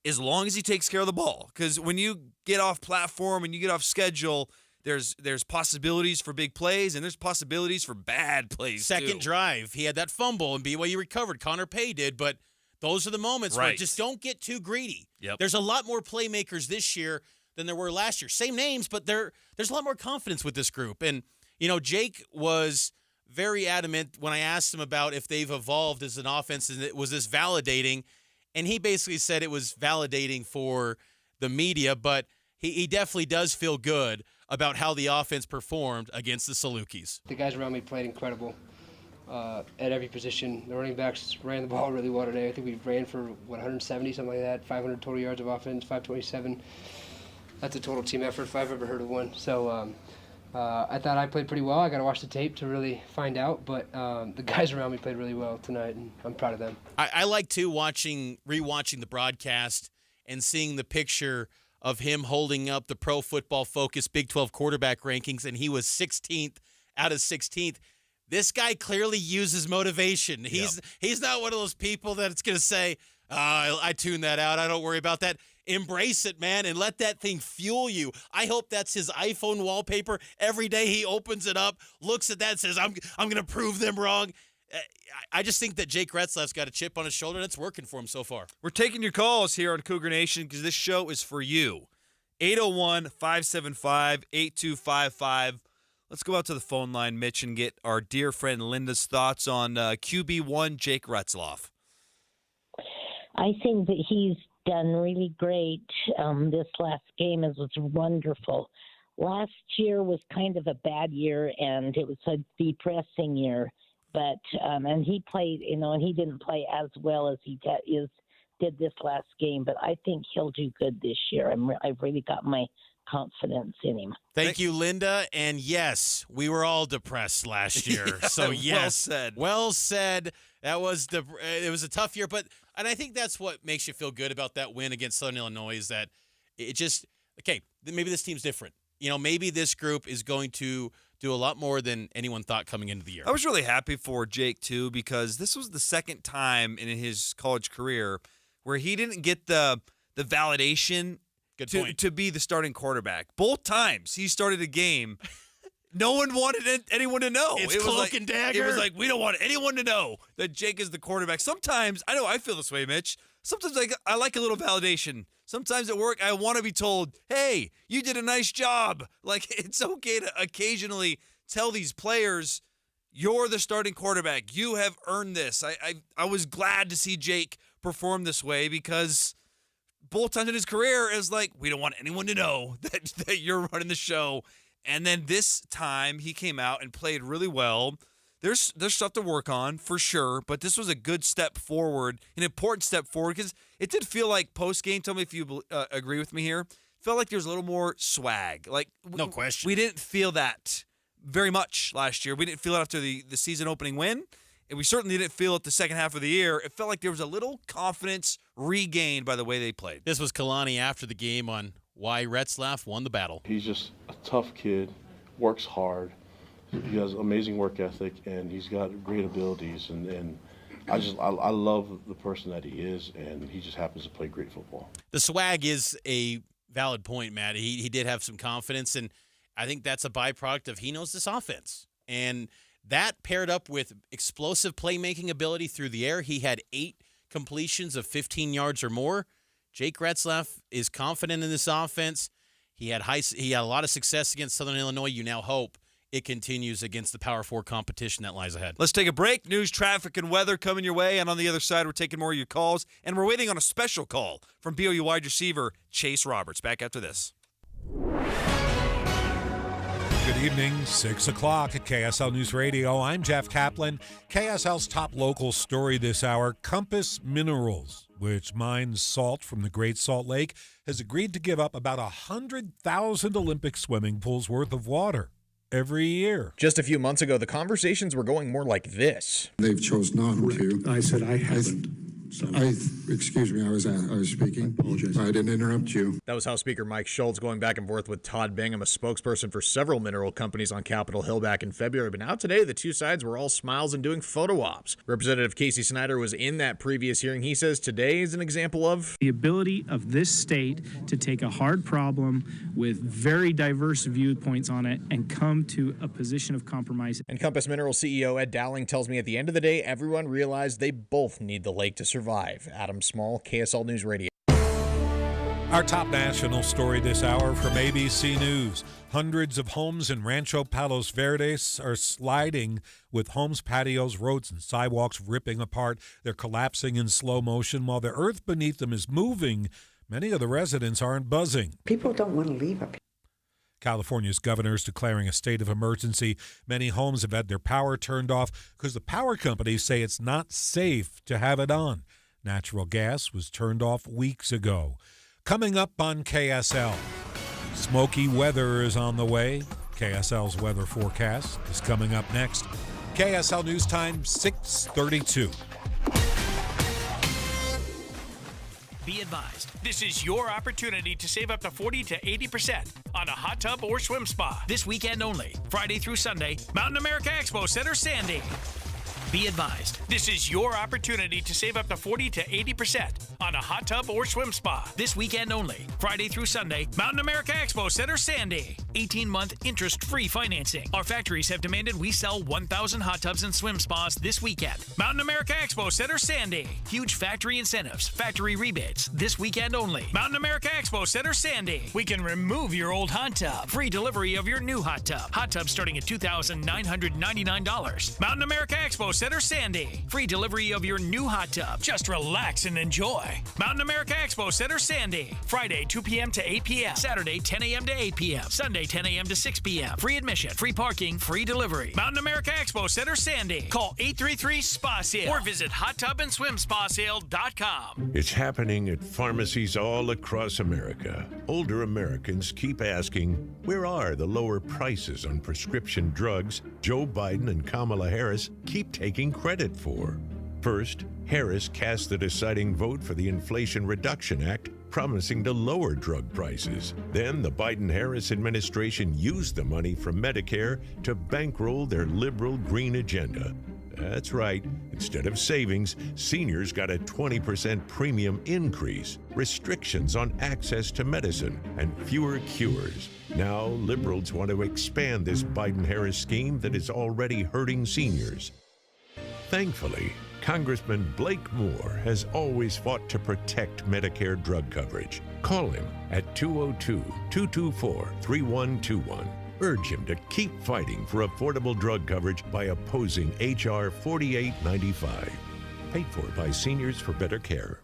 S23: as long as he takes care of the ball, because when you get off platform and you get off schedule, there's possibilities for big plays and there's possibilities for bad plays.
S24: Second drive, he had that fumble and BYU recovered. Connor Pay did, but those are the moments where just don't get too greedy.
S23: Yep.
S24: There's a lot more playmakers this year than there were last year. Same names, but there's a lot more confidence with this group. And, Jake was very adamant when I asked him about if they've evolved as an offense and was this validating. And he basically said it was validating for the media, but he definitely does feel good about how the offense performed against the Salukis.
S12: The guys around me played incredible at every position. The running backs ran the ball really well today. I think we ran for, 170, something like that, 500 total yards of offense, 527. That's a total team effort if I've ever heard of one. So I thought I played pretty well. I got to watch the tape to really find out, but the guys around me played really well tonight, and I'm proud of them.
S24: I like, too, rewatching the broadcast and seeing the picture of him holding up the Pro Football Focus Big 12 quarterback rankings, and he was 16th out of 16th. This guy clearly uses motivation. He's not one of those people that's going to say, I tuned that out. I don't worry about that. Embrace it, man, and let that thing fuel you. I hope that's his iPhone wallpaper. Every day he opens it up, looks at that, and says, I'm going to prove them wrong. I just think that Jake Retzlaff's got a chip on his shoulder, and it's working for him so far.
S23: We're taking your calls here on Cougar Nation because this show is for you. 801-575-8255. Let's go out to the phone line, Mitch, and get our dear friend Linda's thoughts on QB1 Jake Retzlaff.
S13: I think that he's done really great. This last game was wonderful. Last year was kind of a bad year, and it was a depressing year. But and he played, and he didn't play as well as he did this last game. But I think he'll do good this year. I've really got my confidence in him.
S24: Thank you, Linda. And yes, we were all depressed last year. So yes,
S23: well said.
S24: That was it was a tough year, but And I think that's what makes you feel good about that win against Southern Illinois is that it just, okay, maybe this team's different. Maybe this group is going to do a lot more than anyone thought coming into the year.
S10: I was really happy for Jake, too, because this was the second time in his college career where he didn't get the validation to be the starting quarterback. Both times he started a game, no one wanted anyone to know.
S24: It was cloak and dagger.
S10: It was like, we don't want anyone to know that Jake is the quarterback. Sometimes, I know I feel this way, Mitch. Sometimes I like a little validation. Sometimes at work, I want to be told, hey, you did a nice job. Like, it's okay to occasionally tell these players, you're the starting quarterback. You have earned this. I was glad to see Jake perform this way because both times in his career is like, we don't want anyone to know that you're running the show. And then this time he came out and played really well. There's stuff to work on for sure, but this was a good step forward, an important step forward, because it did feel like post-game, tell me if you agree with me here, felt like there's a little more swag. Like
S24: no question.
S10: We didn't feel that very much last year. We didn't feel it after the season opening win, and we certainly didn't feel it the second half of the year. It felt like there was a little confidence regained by the way they played.
S24: This was Kalani after the game on why Retzlaff won the battle.
S14: He's just a tough kid, works hard. He has amazing work ethic, and he's got great abilities. And I love the person that he is, and he just happens to play great football.
S24: The swag is a valid point, Matt. He did have some confidence, and I think that's a byproduct of he knows this offense. And that paired up with explosive playmaking ability through the air. He had 8 completions of 15 yards or more. Jake Retzlaff is confident in this offense. He had a lot of success against Southern Illinois. You now hope it continues against the Power 4 competition that lies ahead.
S10: Let's take a break. News, traffic, and weather coming your way. And on the other side, we're taking more of your calls. And we're waiting on a special call from BYU wide receiver Chase Roberts. Back after this.
S5: Good evening, 6 o'clock at KSL News Radio. I'm Jeff Kaplan. KSL's top local story this hour, Compass Minerals, which mines salt from the Great Salt Lake, has agreed to give up about 100,000 Olympic swimming pools worth of water every year.
S15: Just a few months ago, the conversations were going more like this.
S16: They've chosen not to. I said I haven't. Excuse me, I was speaking. I apologize. I didn't interrupt you.
S15: That was House Speaker Mike Schultz going back and forth with Todd Bingham, a spokesperson for several mineral companies on Capitol Hill back in February. But now today, the two sides were all smiles and doing photo ops. Representative Casey Snyder was in that previous hearing. He says today is an example of
S25: the ability of this state to take a hard problem with very diverse viewpoints on it and come to a position of compromise.
S15: And Compass Minerals CEO Ed Dowling tells me at the end of the day, everyone realized they both need the lake to survive. Adam Small, KSL News Radio.
S5: Our top national story this hour from ABC News. Hundreds of homes in Rancho Palos Verdes are sliding with homes, patios, roads, and sidewalks ripping apart. They're collapsing in slow motion while the earth beneath them is moving. Many of the residents aren't buzzing.
S26: People don't want to leave up.
S5: California's governor is declaring a state of emergency. Many homes have had their power turned off because the power companies say it's not safe to have it on. Natural gas was turned off weeks ago. Coming up on KSL, smoky weather is on the way. KSL's weather forecast is coming up next. KSL News Time, 6:32.
S8: Be advised, this is your opportunity to save up to 40 to 80% on a hot tub or swim spa. This weekend only, Friday through Sunday, Mountain America Expo Center, Sandy. Be advised, this is your opportunity to save up to 40 to 80% on a hot tub or swim spa. This weekend only, Friday through Sunday, Mountain America Expo Center, Sandy. 18-month interest-free financing. Our factories have demanded we sell 1,000 hot tubs and swim spas this weekend. Mountain America Expo Center, Sandy. Huge factory incentives, factory rebates. This weekend only, Mountain America Expo Center, Sandy. We can remove your old hot tub. Free delivery of your new hot tub. Hot tub starting at $2,999. Mountain America Expo Center, Sandy. Free delivery of your new hot tub. Just relax and enjoy. Mountain America Expo Center, Sandy. Friday, 2 p.m. to 8 p.m. Saturday, 10 a.m. to 8 p.m. Sunday, 10 a.m. to 6 p.m. Free admission, free parking, free delivery. Mountain America Expo Center, Sandy. Call 833-SPA-SALE or visit hottubandSwimSpaSale.com.
S7: It's happening at pharmacies all across America. Older Americans keep asking, where are the lower prices on prescription drugs Joe Biden and Kamala Harris keep taking credit for? First, Harris cast the deciding vote for the Inflation Reduction Act, promising to lower drug prices. Then the Biden-Harris administration used the money from Medicare to bankroll their liberal green agenda. That's right. Instead of savings, seniors got a 20% premium increase, restrictions on access to medicine, and fewer cures. Now, liberals want to expand this Biden-Harris scheme that is already hurting seniors. Thankfully, Congressman Blake Moore has always fought to protect Medicare drug coverage. Call him at 202-224-3121. Urge him to keep fighting for affordable drug coverage by opposing H.R. 4895. Paid for by Seniors for Better Care.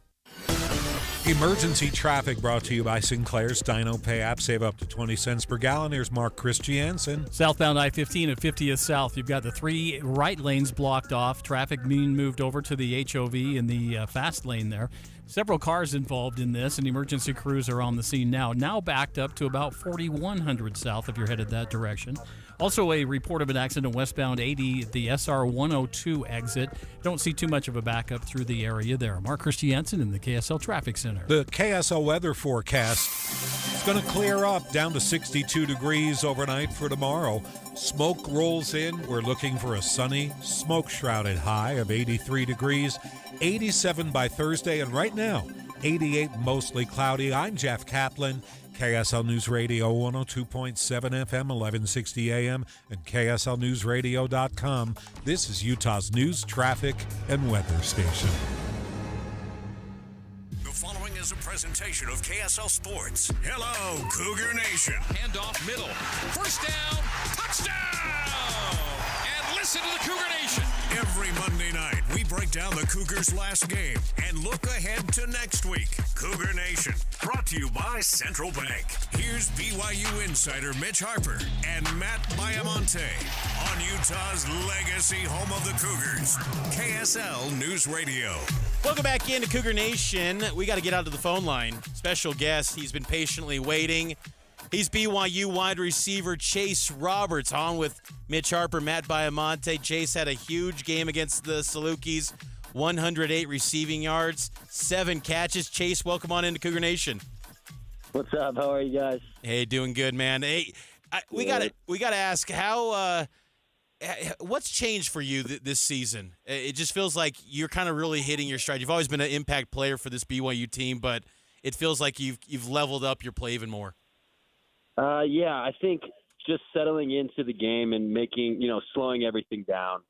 S5: Emergency traffic brought to you by Sinclair's Dino Pay app. Save up to 20 cents per gallon. Here's Mark Christiansen.
S6: Southbound I-15 at 50th South. You've got the 3 right lanes blocked off. Traffic being moved over to the HOV in the fast lane there. Several cars involved in this, and emergency crews are on the scene now. Now backed up to about 4100 South if you're headed that direction. Also, a report of an accident westbound 80 at the SR 102 exit. Don't see too much of a backup through the area there. Mark Christiansen in the KSL Traffic Center.
S5: The KSL weather forecast is going to clear up down to 62 degrees overnight for tomorrow. Smoke rolls in. We're looking for a sunny, smoke-shrouded high of 83 degrees, 87 by Thursday, and right now, 88 mostly cloudy. I'm Jeff Kaplan. KSL News Radio 102.7 FM, 1160 AM, and KSLNewsRadio.com. This is Utah's news, traffic, and weather station.
S9: The following is a presentation of KSL Sports. Hello, Cougar Nation.
S22: Handoff middle. First down. Touchdown. And listen to the Cougar Nation.
S9: Every Monday night, we break down the Cougars' last game and look ahead to next week. Cougar Nation, brought to you by Central Bank. Here's BYU insider Mitch Harper and Matt Baiamonte on Utah's legacy home of the Cougars, KSL News Radio.
S24: Welcome back into Cougar Nation. We got to get out to the phone line. Special guest, he's been patiently waiting. He's BYU wide receiver Chase Roberts on with Mitch Harper, Matt Baiamonte. Chase had a huge game against the Salukis, 108 receiving yards, 7 catches. Chase, welcome on into Cougar Nation.
S17: What's up? How are you guys?
S24: Hey, doing good, man. Hey, we got to ask how what's changed for you this season? It just feels like you're kind of really hitting your stride. You've always been an impact player for this BYU team, but it feels like you've leveled up your play even more.
S17: Yeah, I think just settling into the game and making, slowing everything down.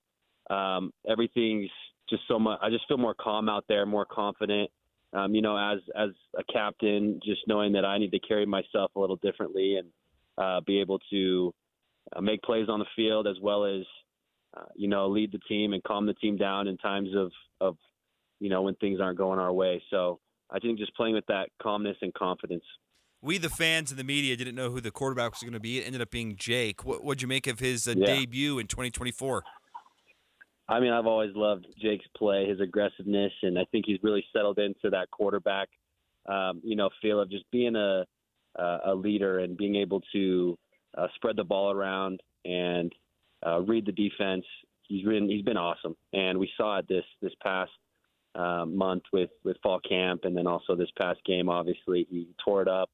S17: Everything's just so much. I just feel more calm out there, more confident. As a captain, just knowing that I need to carry myself a little differently and be able to make plays on the field as well as, lead the team and calm the team down in times of when things aren't going our way. So I think just playing with that calmness and confidence.
S23: We, the fans and the media, didn't know who the quarterback was going to be. It ended up being Jake. What'd you make of his debut in 2024?
S17: I mean, I've always loved Jake's play, his aggressiveness, and I think he's really settled into that quarterback, feel of just being a leader and being able to spread the ball around and read the defense. He's been awesome, and we saw it this past month with fall camp, and then also this past game. Obviously, he tore it up.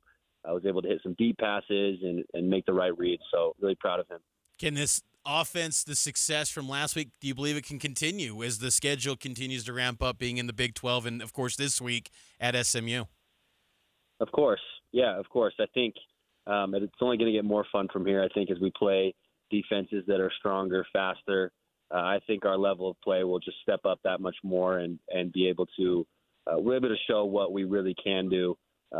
S17: I was able to hit some deep passes and make the right read. So really proud of him.
S24: Can this offense, the success from last week, do you believe it can continue as the schedule continues to ramp up, being in the Big 12 and, of course, this week at SMU?
S17: Of course. Yeah, of course. I think it's only going to get more fun from here, I think, as we play defenses that are stronger, faster. I think our level of play will just step up that much more and be able to we're able to show what we really can do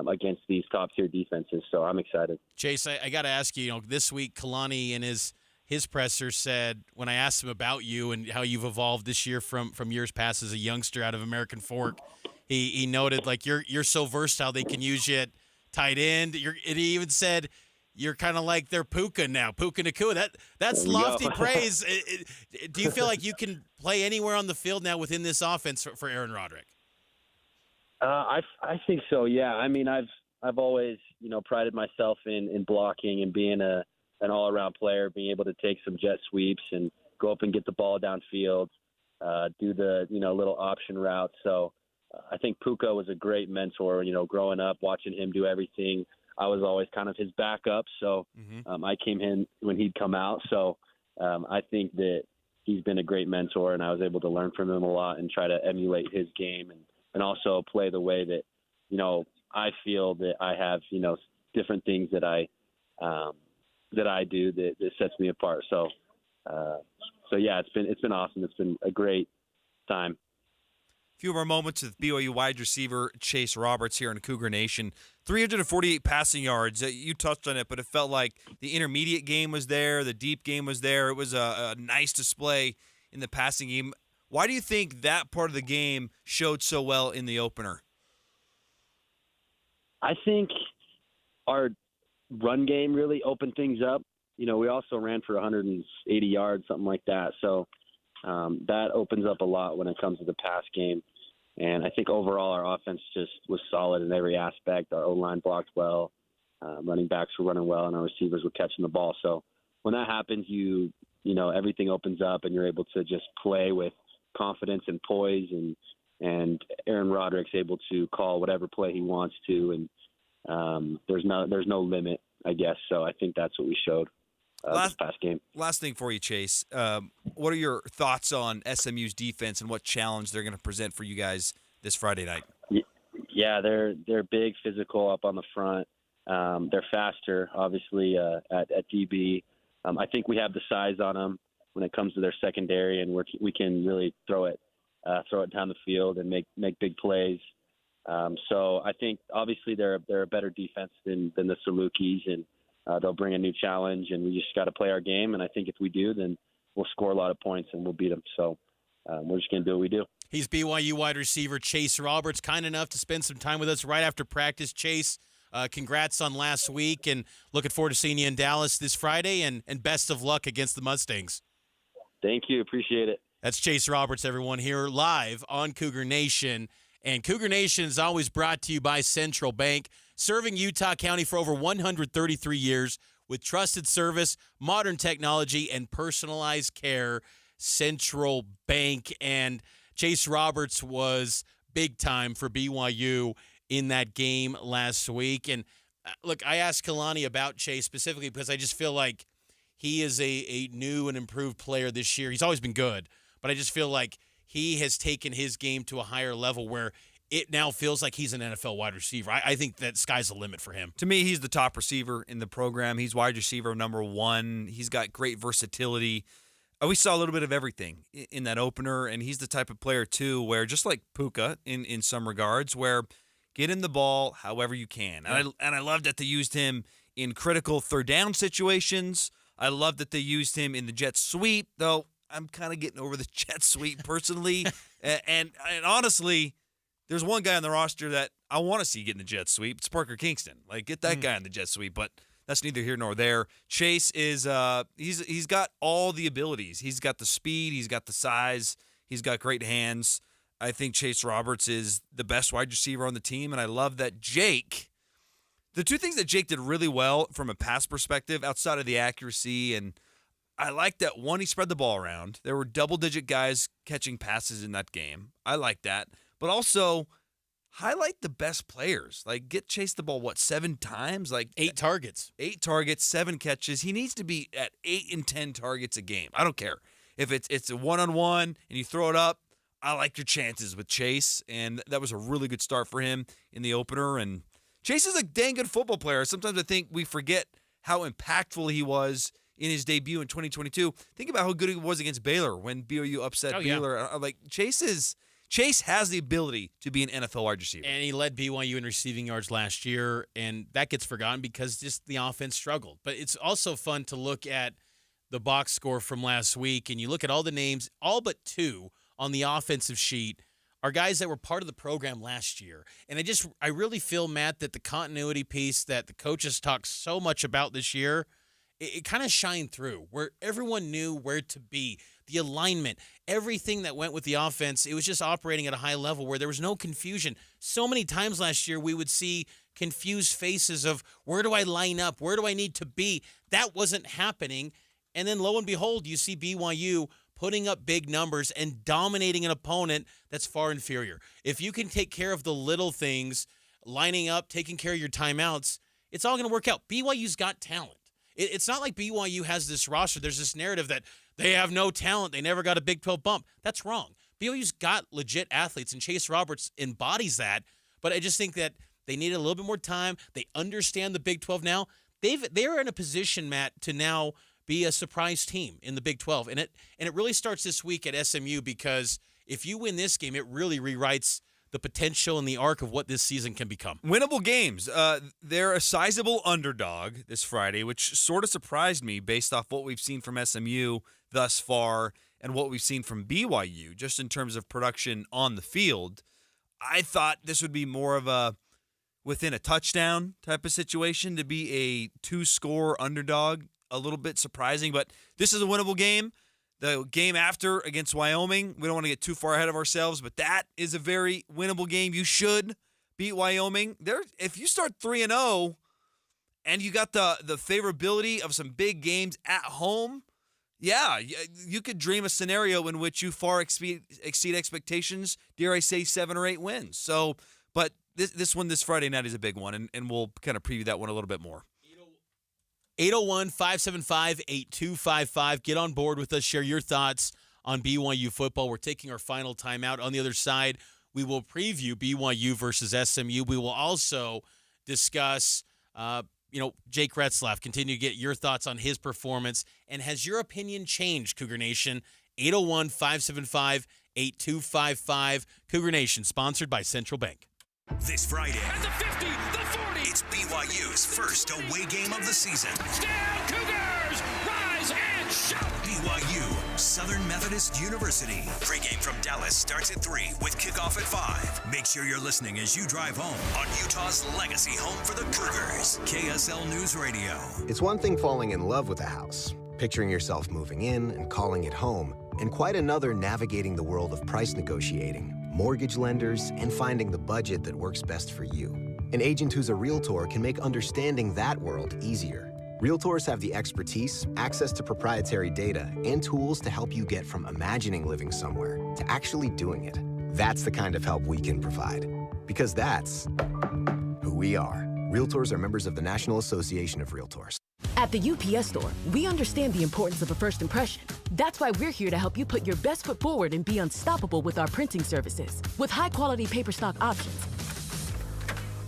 S17: against these top-tier defenses. So I'm excited.
S24: Chase, I got to ask you, this week Kalani in his presser said, when I asked him about you and how you've evolved this year from years past as a youngster out of American Fork, he noted, like, you're so versatile they can use you at tight end. And he even said you're kind of like their Puka now, Puka Nacua. That's lofty praise. Do you feel like you can play anywhere on the field now within this offense for Aaron Roderick?
S17: I think so. Yeah. I mean, I've always, prided myself in blocking and being an all-around player, being able to take some jet sweeps and go up and get the ball downfield. do the, little option route. So I think Puka was a great mentor, growing up, watching him do everything. I was always kind of his backup. So I came in when he'd come out. So I think that he's been a great mentor, and I was able to learn from him a lot and try to emulate his game and also play the way that, I feel that I have, different things that I do that sets me apart. So yeah, it's been awesome. It's been a great time.
S23: A few of our moments with BYU wide receiver Chase Roberts here in Cougar Nation. 348 passing yards. You touched on it, but it felt like the intermediate game was there, the deep game was there. It was a nice display in the passing game. Why do you think that part of the game showed so well in the opener?
S17: I think our run game really opened things up. We also ran for 180 yards, something like that. So that opens up a lot when it comes to the pass game. And I think overall our offense just was solid in every aspect. Our O-line blocked well, running backs were running well, and our receivers were catching the ball. So when that happens, everything opens up and you're able to just play with confidence and poise, and Aaron Roderick's able to call whatever play he wants to, and there's no limit, I guess. So I think that's what we showed this past game.
S23: Last thing for you, Chase. What are your thoughts on SMU's defense and what challenge they're going to present for you guys this Friday night?
S17: Yeah, they're big, physical up on the front. They're faster, obviously, at DB. I think we have the size on them when it comes to their secondary, and we can really throw it down the field and make big plays. So I think obviously they're a better defense than the Salukis, and they'll bring a new challenge, and we just got to play our game. And I think if we do, then we'll score a lot of points and we'll beat them. So we're just going to do what we do.
S24: He's BYU wide receiver Chase Roberts, kind enough to spend some time with us right after practice. Chase, congrats on last week, and looking forward to seeing you in Dallas this Friday, and best of luck against the Mustangs.
S17: Thank you. Appreciate it.
S24: That's Chase Roberts, everyone, here live on Cougar Nation. And Cougar Nation is always brought to you by Central Bank, serving Utah County for over 133 years with trusted service, modern technology, and personalized care. Central Bank. And Chase Roberts was big time for BYU in that game last week. And look, I asked Kalani about Chase specifically because I just feel like he is a new and improved player this year. He's always been good, but I just feel like he has taken his game to a higher level where it now feels like he's an NFL wide receiver. I think that sky's the limit for him.
S23: To me, he's the top receiver in the program. He's wide receiver number one. He's got great versatility. We saw a little bit of everything in that opener, and he's the type of player, too, where just like Puka in some regards, where get him the ball however you can. And I love that they used him in critical third down situations. I love that they used him in the jet sweep, though I'm kind of getting over the jet sweep personally. and honestly, there's one guy on the roster that I want to see get in the jet sweep. It's Parker Kingston. Like, get that guy in the jet sweep, but that's neither here nor there. Chase is he's got all the abilities. He's got the speed. He's got the size. He's got great hands. I think Chase Roberts is the best wide receiver on the team, and I love that Jake – the two things that Jake did really well from a pass perspective outside of the accuracy, and I like that, one, he spread the ball around. There were double-digit guys catching passes in that game. I like that. But also highlight the best players. Like, get Chase the ball, 7 times? Like
S24: 8 targets.
S23: 8 targets, 7 catches. He needs to be at 8 and 10 targets a game. I don't care. If it's a one-on-one and you throw it up, I like your chances with Chase, and that was a really good start for him in the opener. And Chase is a dang good football player. Sometimes I think we forget how impactful he was in his debut in 2022. Think about how good he was against Baylor when BYU upset Baylor. Yeah. Like, Chase has the ability to be an NFL wide receiver.
S24: And he led BYU in receiving yards last year, and that gets forgotten because just the offense struggled. But it's also fun to look at the box score from last week, and you look at all the names, all but 2 on the offensive sheet are guys that were part of the program last year. And I really feel, Matt, that the continuity piece that the coaches talk so much about this year, it kind of shined through where everyone knew where to be. The alignment, everything that went with the offense, it was just operating at a high level where there was no confusion. So many times last year we would see confused faces of where do I line up? Where do I need to be? That wasn't happening. And then lo and behold, you see BYU putting up big numbers and dominating an opponent that's far inferior. If you can take care of the little things, lining up, taking care of your timeouts, it's all going to work out. BYU's got talent. It's not like BYU has this roster. There's this narrative that they have no talent. They never got a Big 12 bump. That's wrong. BYU's got legit athletes, and Chase Roberts embodies that. But I just think that they need a little bit more time. They understand the Big 12 now. They're in a position, Matt, to now be a surprise team in the Big 12. And it really starts this week at SMU, because if you win this game, it really rewrites the potential and the arc of what this season can become.
S23: Winnable games. They're a sizable underdog this Friday, which sort of surprised me based off what we've seen from SMU thus far and what we've seen from BYU, just in terms of production on the field. I thought this would be more of a within a touchdown type of situation. To be a 2-score underdog, a little bit surprising, but this is a winnable game. The game after against Wyoming, we don't want to get too far ahead of ourselves, but that is a very winnable game. You should beat Wyoming. If you start 3-0 and you got the favorability of some big games at home, yeah, you could dream a scenario in which you far exceed expectations, dare I say 7 or 8 wins. So, but this one this Friday night is a big one, and we'll kind of preview that one a little bit more.
S24: 801-575-8255. Get on board with us. Share your thoughts on BYU football. We're taking our final timeout. On the other side, we will preview BYU versus SMU. We will also discuss, Jake Retzlaff. Continue to get your thoughts on his performance. And has your opinion changed, Cougar Nation? 801-575-8255. Cougar Nation, sponsored by Central Bank.
S9: This Friday,
S22: At the 50, the 40.
S9: it's BYU's first away game of the season.
S22: Touchdown, Cougars! Rise and shout!
S9: BYU, Southern Methodist University. Pre-game from Dallas starts at 3 with kickoff at 5. Make sure you're listening as you drive home on Utah's legacy home for the Cougars. KSL News Radio.
S1: It's one thing falling in love with a house, picturing yourself moving in and calling it home, and quite another navigating the world of price negotiating, mortgage lenders, and finding the budget that works best for you. An agent who's a Realtor can make understanding that world easier. Realtors have the expertise, access to proprietary data, and tools to help you get from imagining living somewhere to actually doing it. That's the kind of help we can provide, because that's who we are. Realtors are members of the National Association of Realtors.
S18: At the UPS Store, we understand the importance of a first impression. That's why we're here to help you put your best foot forward and be unstoppable with our printing services. With high-quality paper stock options,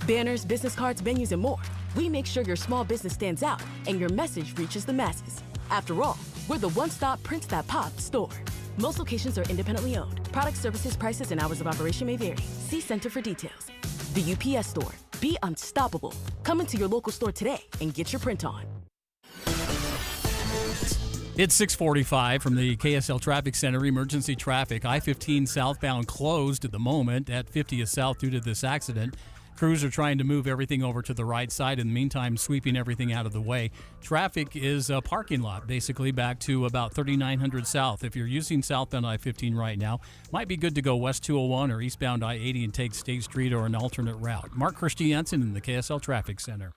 S18: banners, business cards, menus, and more, we make sure your small business stands out and your message reaches the masses. After all, we're the one-stop prints that pop store. Most locations are independently owned. Product, services, prices, and hours of operation may vary. See Center for details. The UPS Store. Be unstoppable. Come into your local store today and get your print on.
S6: It's 6:45 from the KSL Traffic Center. Emergency traffic. I-15 southbound closed at the moment at 50th South due to this accident. Crews are trying to move everything over to the right side. In the meantime, sweeping everything out of the way. Traffic is a parking lot, basically back to about 3900 South. If you're using southbound I-15 right now, might be good to go west 201 or eastbound I-80 and take State Street or an alternate route. Mark Christiansen in the KSL Traffic Center.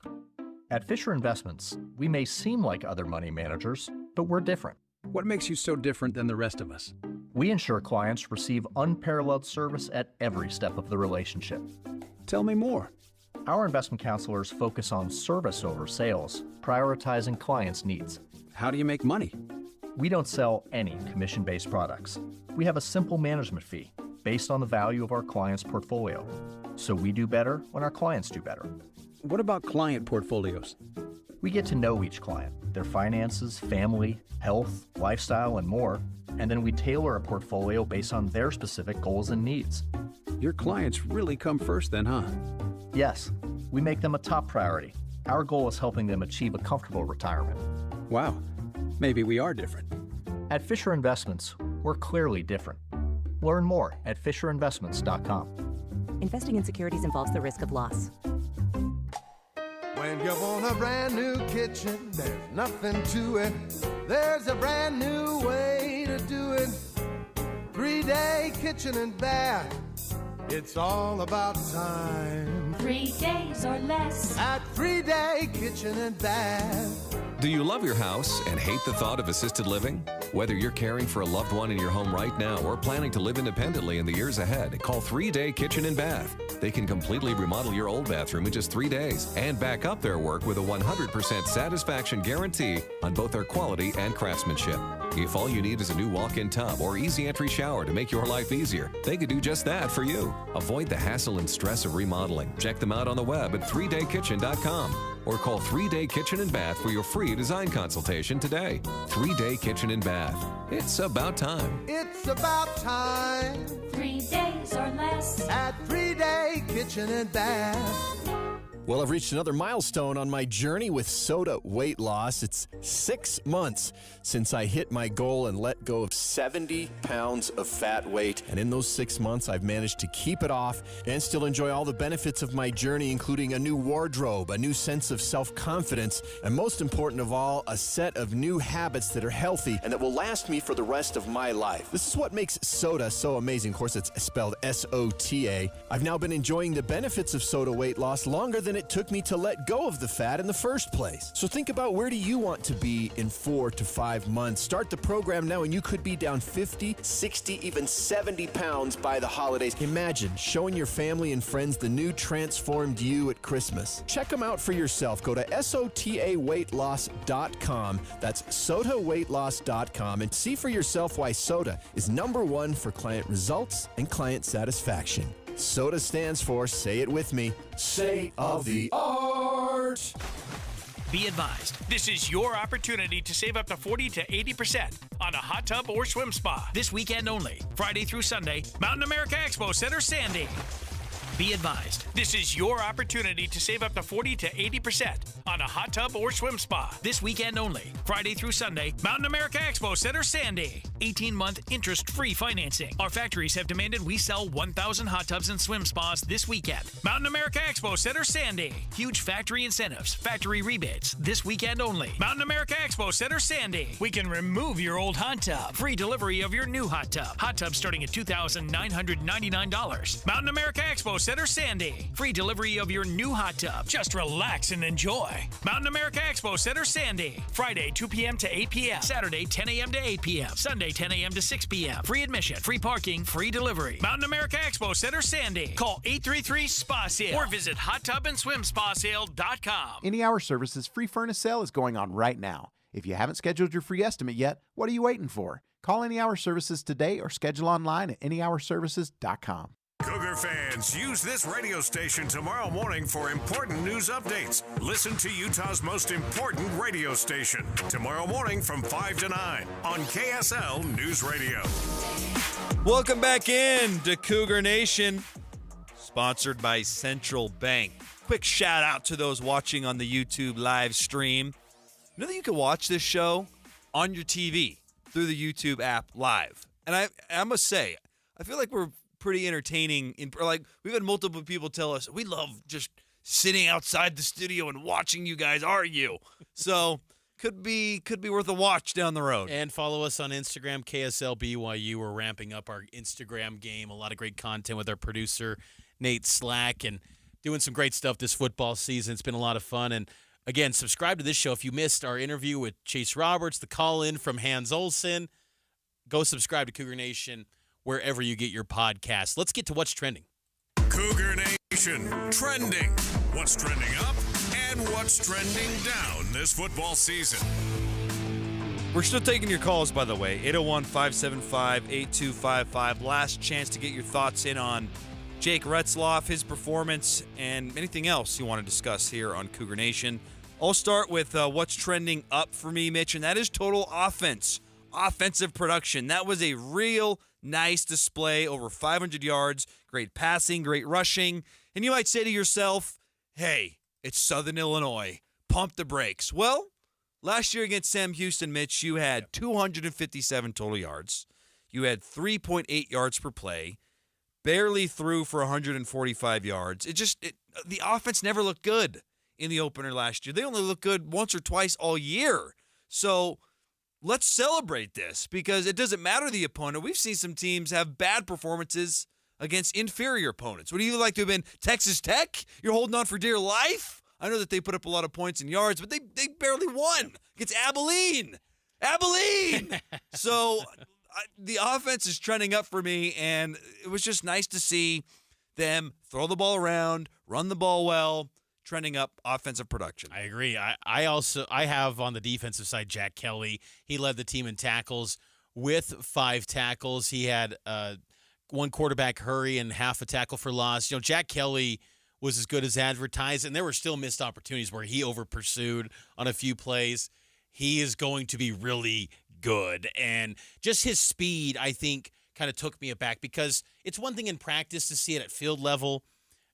S19: At Fisher Investments, we may seem like other money managers, but we're different.
S20: What makes you so different than the rest of us?
S19: We ensure clients receive unparalleled service at every step of the relationship.
S20: Tell me more.
S19: Our investment counselors focus on service over sales, prioritizing clients' needs.
S20: How do you make money?
S19: We don't sell any commission-based products. We have a simple management fee based on the value of our clients' portfolio. So we do better when our clients do better.
S20: What about client portfolios?
S19: We get to know each client, their finances, family, health, lifestyle, and more, and then we tailor a portfolio based on their specific goals and needs.
S20: Your clients really come first then, huh?
S19: Yes, we make them a top priority. Our goal is helping them achieve a comfortable retirement.
S20: Wow, maybe we are different.
S19: At Fisher Investments, we're clearly different. Learn more at FisherInvestments.com.
S21: Investing in securities involves the risk of loss.
S26: When you want a brand new kitchen, there's nothing to it. There's a brand new way to do it. 3-day kitchen and bath. It's all about time.
S27: 3 days or less.
S26: At 3-day kitchen and bath.
S2: Do you love your house and hate the thought of assisted living? Whether you're caring for a loved one in your home right now or planning to live independently in the years ahead, call 3 Day Kitchen and Bath. They can completely remodel your old bathroom in just 3 days and back up their work with a 100% satisfaction guarantee on both their quality and craftsmanship. If all you need is a new walk-in tub or easy entry shower to make your life easier, they could do just that for you. Avoid the hassle and stress of remodeling. Check them out on the web at 3daykitchen.com. Or call 3 Day Kitchen and Bath for your free design consultation today. 3 Day Kitchen and Bath. It's about time.
S26: It's about time.
S3: 3 days or less
S26: at 3 Day Kitchen and Bath.
S4: Well, I've reached another milestone on my journey with soda weight loss. It's 6 months since I hit my goal and let go of 70 pounds of fat weight. And in those 6 months, I've managed to keep it off and still enjoy all the benefits of my journey, including a new wardrobe, a new sense of self-confidence, and most important of all, a set of new habits that are healthy and that will last me for the rest of my life. This is what makes soda so amazing. Of course, it's spelled S-O-T-A. I've now been enjoying the benefits of soda weight loss longer than it took me to let go of the fat in the first place. So think about, where do you want to be in 4 to 5 months? Start the program now and you could be down 50, 60, even 70 pounds by the holidays. Imagine showing your family and friends the new transformed you at Christmas. Check them out for yourself. Go to sotaweightloss.com. That's sotaweightloss.com and see for yourself why soda is #1 for client results and client satisfaction. SOTA stands for, say it with me, state of the art.
S8: Be advised, this is your opportunity to save up to 40 to 80% on a hot tub or swim spa. This weekend only, Friday through Sunday, Mountain America Expo Center, Sandy. Be advised, this is your opportunity to save up to 40 to 80% on a hot tub or swim spa. This weekend only, Friday through Sunday, Mountain America Expo Center, Sandy. 18-month interest-free financing. Our factories have demanded we sell 1,000 hot tubs and swim spas this weekend. Mountain America Expo Center, Sandy. Huge factory incentives, factory rebates, this weekend only. Mountain America Expo Center, Sandy. We can remove your old hot tub. Free delivery of your new hot tub. Hot tub starting at $2,999. Mountain America Expo Center, Sandy. Free delivery of your new hot tub. Just relax and enjoy. Mountain America Expo Center, Sandy. Friday, 2 p.m. to 8 p.m. Saturday, 10 a.m. to 8 p.m. Sunday, 10 a.m. to 6 p.m. Free admission, free parking, free delivery. Mountain America Expo Center, Sandy. Call 833-SPA-SALE or visit hottubandSwimSpaSale.com.
S11: Any Hour Services free furnace sale is going on right now. If you haven't scheduled your free estimate yet, what are you waiting for? Call Any Hour Services today or schedule online at anyhourservices.com.
S9: Cougar fans, use this radio station tomorrow morning for important news updates. Listen to Utah's most important radio station tomorrow morning from 5 to 9 on KSL News Radio.
S23: Welcome back in to Cougar Nation, sponsored by Central Bank. Quick shout out to those watching on the YouTube live stream. You know that you can watch this show on your TV through the YouTube app live. And I must say, I feel like we're pretty entertaining. We've had multiple people tell us we love just sitting outside the studio and watching you guys argue. So could be worth a watch down the road.
S24: And follow us on Instagram, KSL BYU. We're ramping up our Instagram game. A lot of great content with our producer, Nate Slack, and doing some great stuff this football season. It's been a lot of fun. And again, subscribe to this show. If you missed our interview with Chase Roberts, the call-in from Hans Olsen, go subscribe to Cougar Nation wherever you get your podcast. Let's get to what's trending.
S9: Cougar Nation trending. What's trending up and what's trending down this football season.
S23: We're still taking your calls, by the way. 801-575-8255. Last chance to get your thoughts in on Jake Retzloff, his performance, and anything else you want to discuss here on Cougar Nation. I'll start with what's trending up for me, Mitch, and that is total offense. Offensive production. That was a real nice display, over 500 yards, great passing, great rushing. And you might say to yourself, hey, it's Southern Illinois. Pump the brakes. Well, last year against Sam Houston, Mitch, you had 257 total yards. You had 3.8 yards per play, barely threw for 145 yards. The offense never looked good in the opener last year. They only looked good once or twice all year. So let's celebrate this because it doesn't matter the opponent. We've seen some teams have bad performances against inferior opponents. Would you like to have been Texas Tech? You're holding on for dear life? I know that they put up a lot of points and yards, but they barely won against Abilene. So the offense is trending up for me, and it was just nice to see them throw the ball around, run the ball well, trending up offensive production.
S24: I agree. I have on the defensive side Jack Kelly. He led the team in tackles with 5 tackles. He had one quarterback hurry and half a tackle for loss. Jack Kelly was as good as advertised, and there were still missed opportunities where he over-pursued on a few plays. He is going to be really good, and just his speed, I think, kind of took me aback because it's one thing in practice to see it at field level.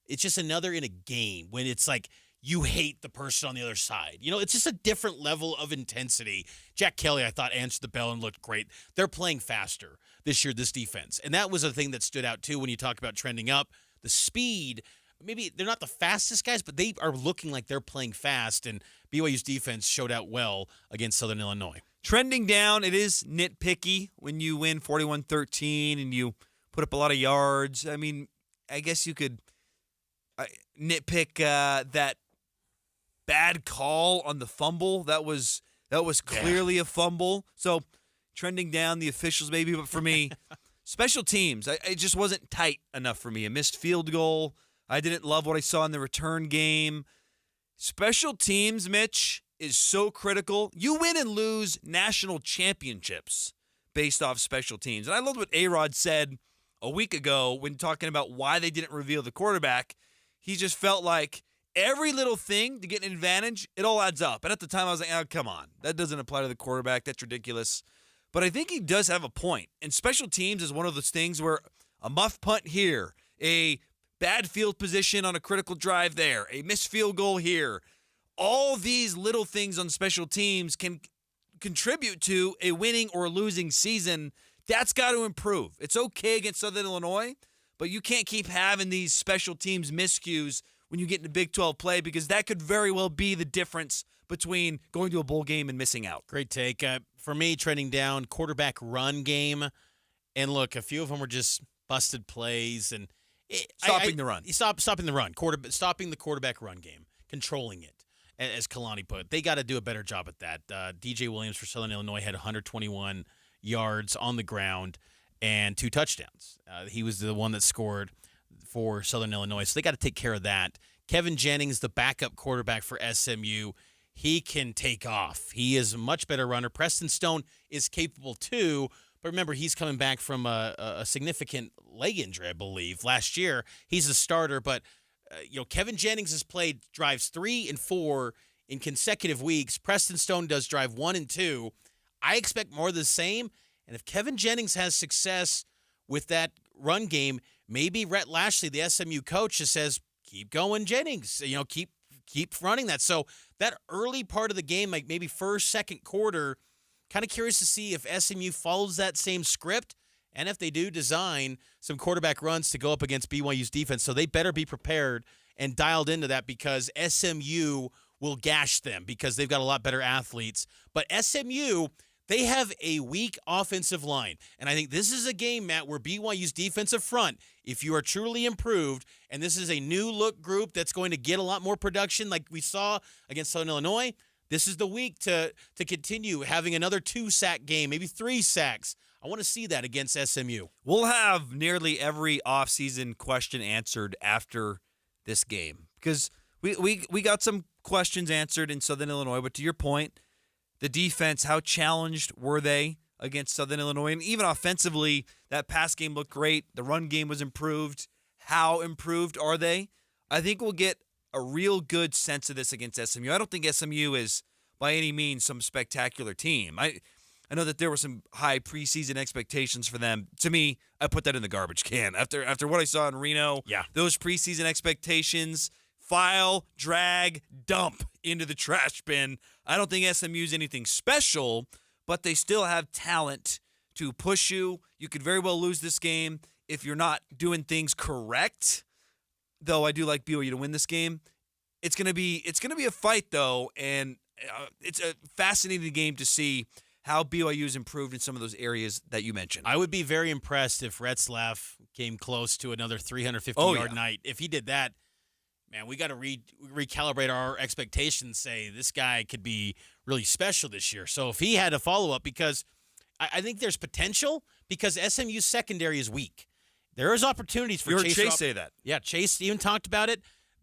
S24: It's just another in a game when it's like you hate the person on the other side. It's just a different level of intensity. Jack Kelly, I thought, answered the bell and looked great. They're playing faster this year, this defense. And that was a thing that stood out, too, when you talk about trending up. The speed, maybe they're not the fastest guys, but they are looking like they're playing fast. And BYU's defense showed out well against Southern Illinois.
S23: Trending down, it is nitpicky when you win 41-13 and you put up a lot of yards. I mean, I guess you could nitpick that bad call on the fumble. That was clearly a fumble. So trending down, the officials maybe, but for me, special teams, it just wasn't tight enough for me. A missed field goal. I didn't love what I saw in the return game. Special teams, Mitch, is so critical. You win and lose national championships based off special teams. And I loved what A-Rod said a week ago when talking about why they didn't reveal the quarterback. He just felt like every little thing to get an advantage, it all adds up. And at the time, I was like, oh, come on. That doesn't apply to the quarterback. That's ridiculous. But I think he does have a point. And special teams is one of those things where a muff punt here, a bad field position on a critical drive there, a missed field goal here. All these little things on special teams can contribute to a winning or losing season. That's got to improve. It's okay against Southern Illinois, but you can't keep having these special teams miscues when you get into Big 12 play because that could very well be the difference between going to a bowl game and missing out.
S24: Great take. For me, trending down, quarterback run game. And look, a few of them were just busted plays. And
S23: stopping the run.
S24: Stopping the run. Stopping the quarterback run game. Controlling it. As Kalani put, they got to do a better job at that. DJ Williams for Southern Illinois had 121 yards on the ground and 2 touchdowns. He was the one that scored for Southern Illinois, so they got to take care of that. Kevin Jennings, the backup quarterback for SMU, he can take off. He is a much better runner. Preston Stone is capable too, but remember, he's coming back from a significant leg injury, I believe. Last year, he's a starter, but Kevin Jennings has played drives 3 and 4 in consecutive weeks. Preston Stone does drive 1 and 2. I expect more of the same. And if Kevin Jennings has success with that run game, maybe Rhett Lashley, the SMU coach, just says, keep going, Jennings. Keep running that. So that early part of the game, like maybe first, second quarter, kind of curious to see if SMU follows that same script. And if they do, design some quarterback runs to go up against BYU's defense. So they better be prepared and dialed into that because SMU will gash them because they've got a lot better athletes. But SMU, they have a weak offensive line. And I think this is a game, Matt, where BYU's defensive front, if you are truly improved, and this is a new look group that's going to get a lot more production like we saw against Southern Illinois, this is the week to continue having another 2-sack game, maybe 3 sacks. I want to see that against SMU.
S23: We'll have nearly every offseason question answered after this game because we got some questions answered in Southern Illinois. But to your point, the defense, how challenged were they against Southern Illinois? And even offensively, that pass game looked great. The run game was improved. How improved are they? I think we'll get a real good sense of this against SMU. I don't think SMU is by any means some spectacular team. I know that there were some high preseason expectations for them. To me, I put that in the garbage can. After what I saw in Reno, those preseason expectations, file, drag, dump into the trash bin. I don't think SMU's anything special, but they still have talent to push you. You could very well lose this game if you're not doing things correct. Though I do like BYU to win this game. It's gonna be a fight though, and it's a fascinating game to see how BYU's improved in some of those areas that you mentioned.
S24: I would be very impressed if Retzlaff came close to another 350-yard night. If he did that, man, we got to recalibrate our expectations, say this guy could be really special this year. So if he had a follow-up, because I think there's potential, because SMU's secondary is weak. There is opportunities for
S23: Chase say that.
S24: Yeah, Chase even talked about it.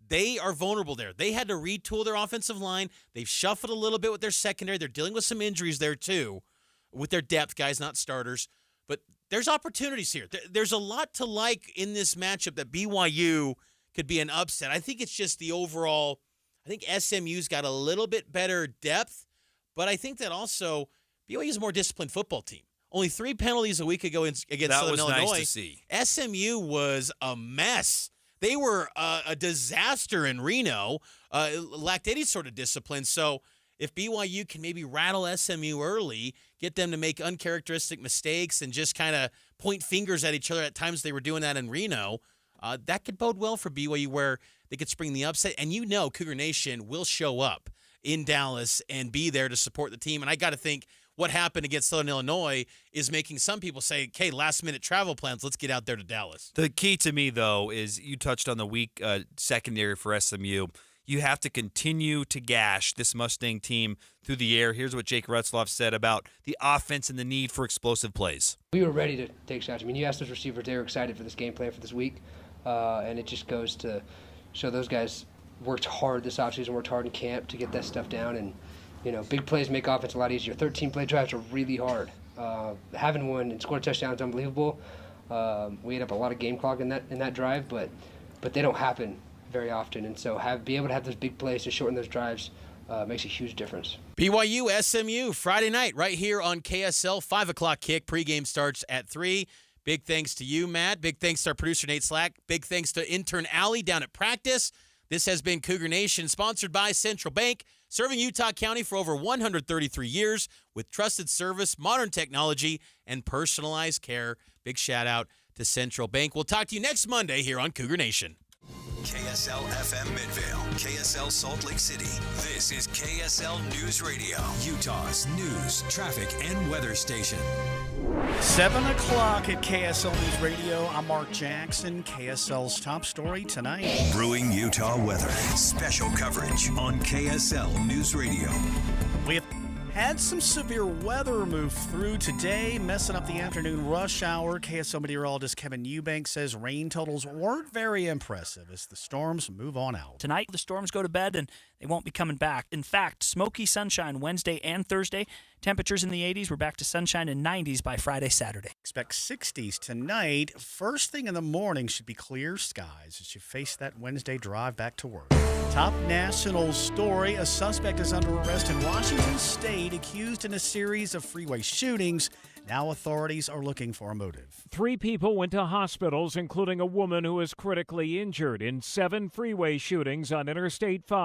S24: They are vulnerable there. They had to retool their offensive line. They've shuffled a little bit with their secondary. They're dealing with some injuries there, too, with their depth guys, not starters. But there's opportunities here. There's a lot to like in this matchup that BYU could be an upset. I think it's just the overall – I think SMU's got a little bit better depth, but I think that also BYU is a more disciplined football team. Only 3 penalties a week ago against Southern Illinois.
S23: That was nice to see.
S24: SMU was a mess. They were a disaster in Reno, lacked any sort of discipline. So if BYU can maybe rattle SMU early, get them to make uncharacteristic mistakes and just kind of point fingers at each other at times they were doing that in Reno, that could bode well for BYU where they could spring the upset. And Cougar Nation will show up in Dallas and be there to support the team. And I got to think what happened against Southern Illinois is making some people say, okay, last-minute travel plans, let's get out there to Dallas.
S23: The key to me, though, is you touched on the weak secondary for SMU. You have to continue to gash this Mustang team through the air. Here's what Jake Retzloff said about the offense and the need for explosive plays.
S10: We were ready to take shots. I mean, you asked those receivers, they were excited for this game plan for this week, and it just goes to show those guys worked hard this offseason, worked hard in camp to get that stuff down, and big plays make offense a lot easier. 13-play drives are really hard. Having one and score a touchdown is unbelievable. We ate up a lot of game clock in that drive, but they don't happen very often. And so be able to have those big plays to shorten those drives makes a huge difference.
S24: BYU SMU Friday night right here on KSL. 5 o'clock kick. Pregame starts at 3. Big thanks to you, Matt. Big thanks to our producer, Nate Slack. Big thanks to intern Allie down at practice. This has been Cougar Nation, sponsored by Central Bank, serving Utah County for over 133 years with trusted service, modern technology, and personalized care. Big shout out to Central Bank. We'll talk to you next Monday here on Cougar Nation.
S9: KSL FM Midvale, KSL Salt Lake City. This is KSL News Radio, Utah's news, traffic, and weather station.
S12: 7 o'clock at KSL News Radio. I'm Mark Jackson. KSL's top story tonight.
S9: Brewing Utah weather. Special coverage on KSL News Radio.
S12: We have had some severe weather move through today, messing up the afternoon rush hour. KSL meteorologist Kevin Eubank says rain totals weren't very impressive as the storms move on out.
S13: Tonight, the storms go to bed and they won't be coming back. In fact, smoky sunshine Wednesday and Thursday. Temperatures in the 80s. We're back to sunshine and 90s by Friday, Saturday.
S12: Expect 60s tonight. First thing in the morning should be clear skies as you face that Wednesday drive back to work. Top national story. A suspect is under arrest in Washington State, accused in a series of freeway shootings. Now authorities are looking for a motive.
S14: 3 people went to hospitals, including a woman who is critically injured in 7 freeway shootings on Interstate 5.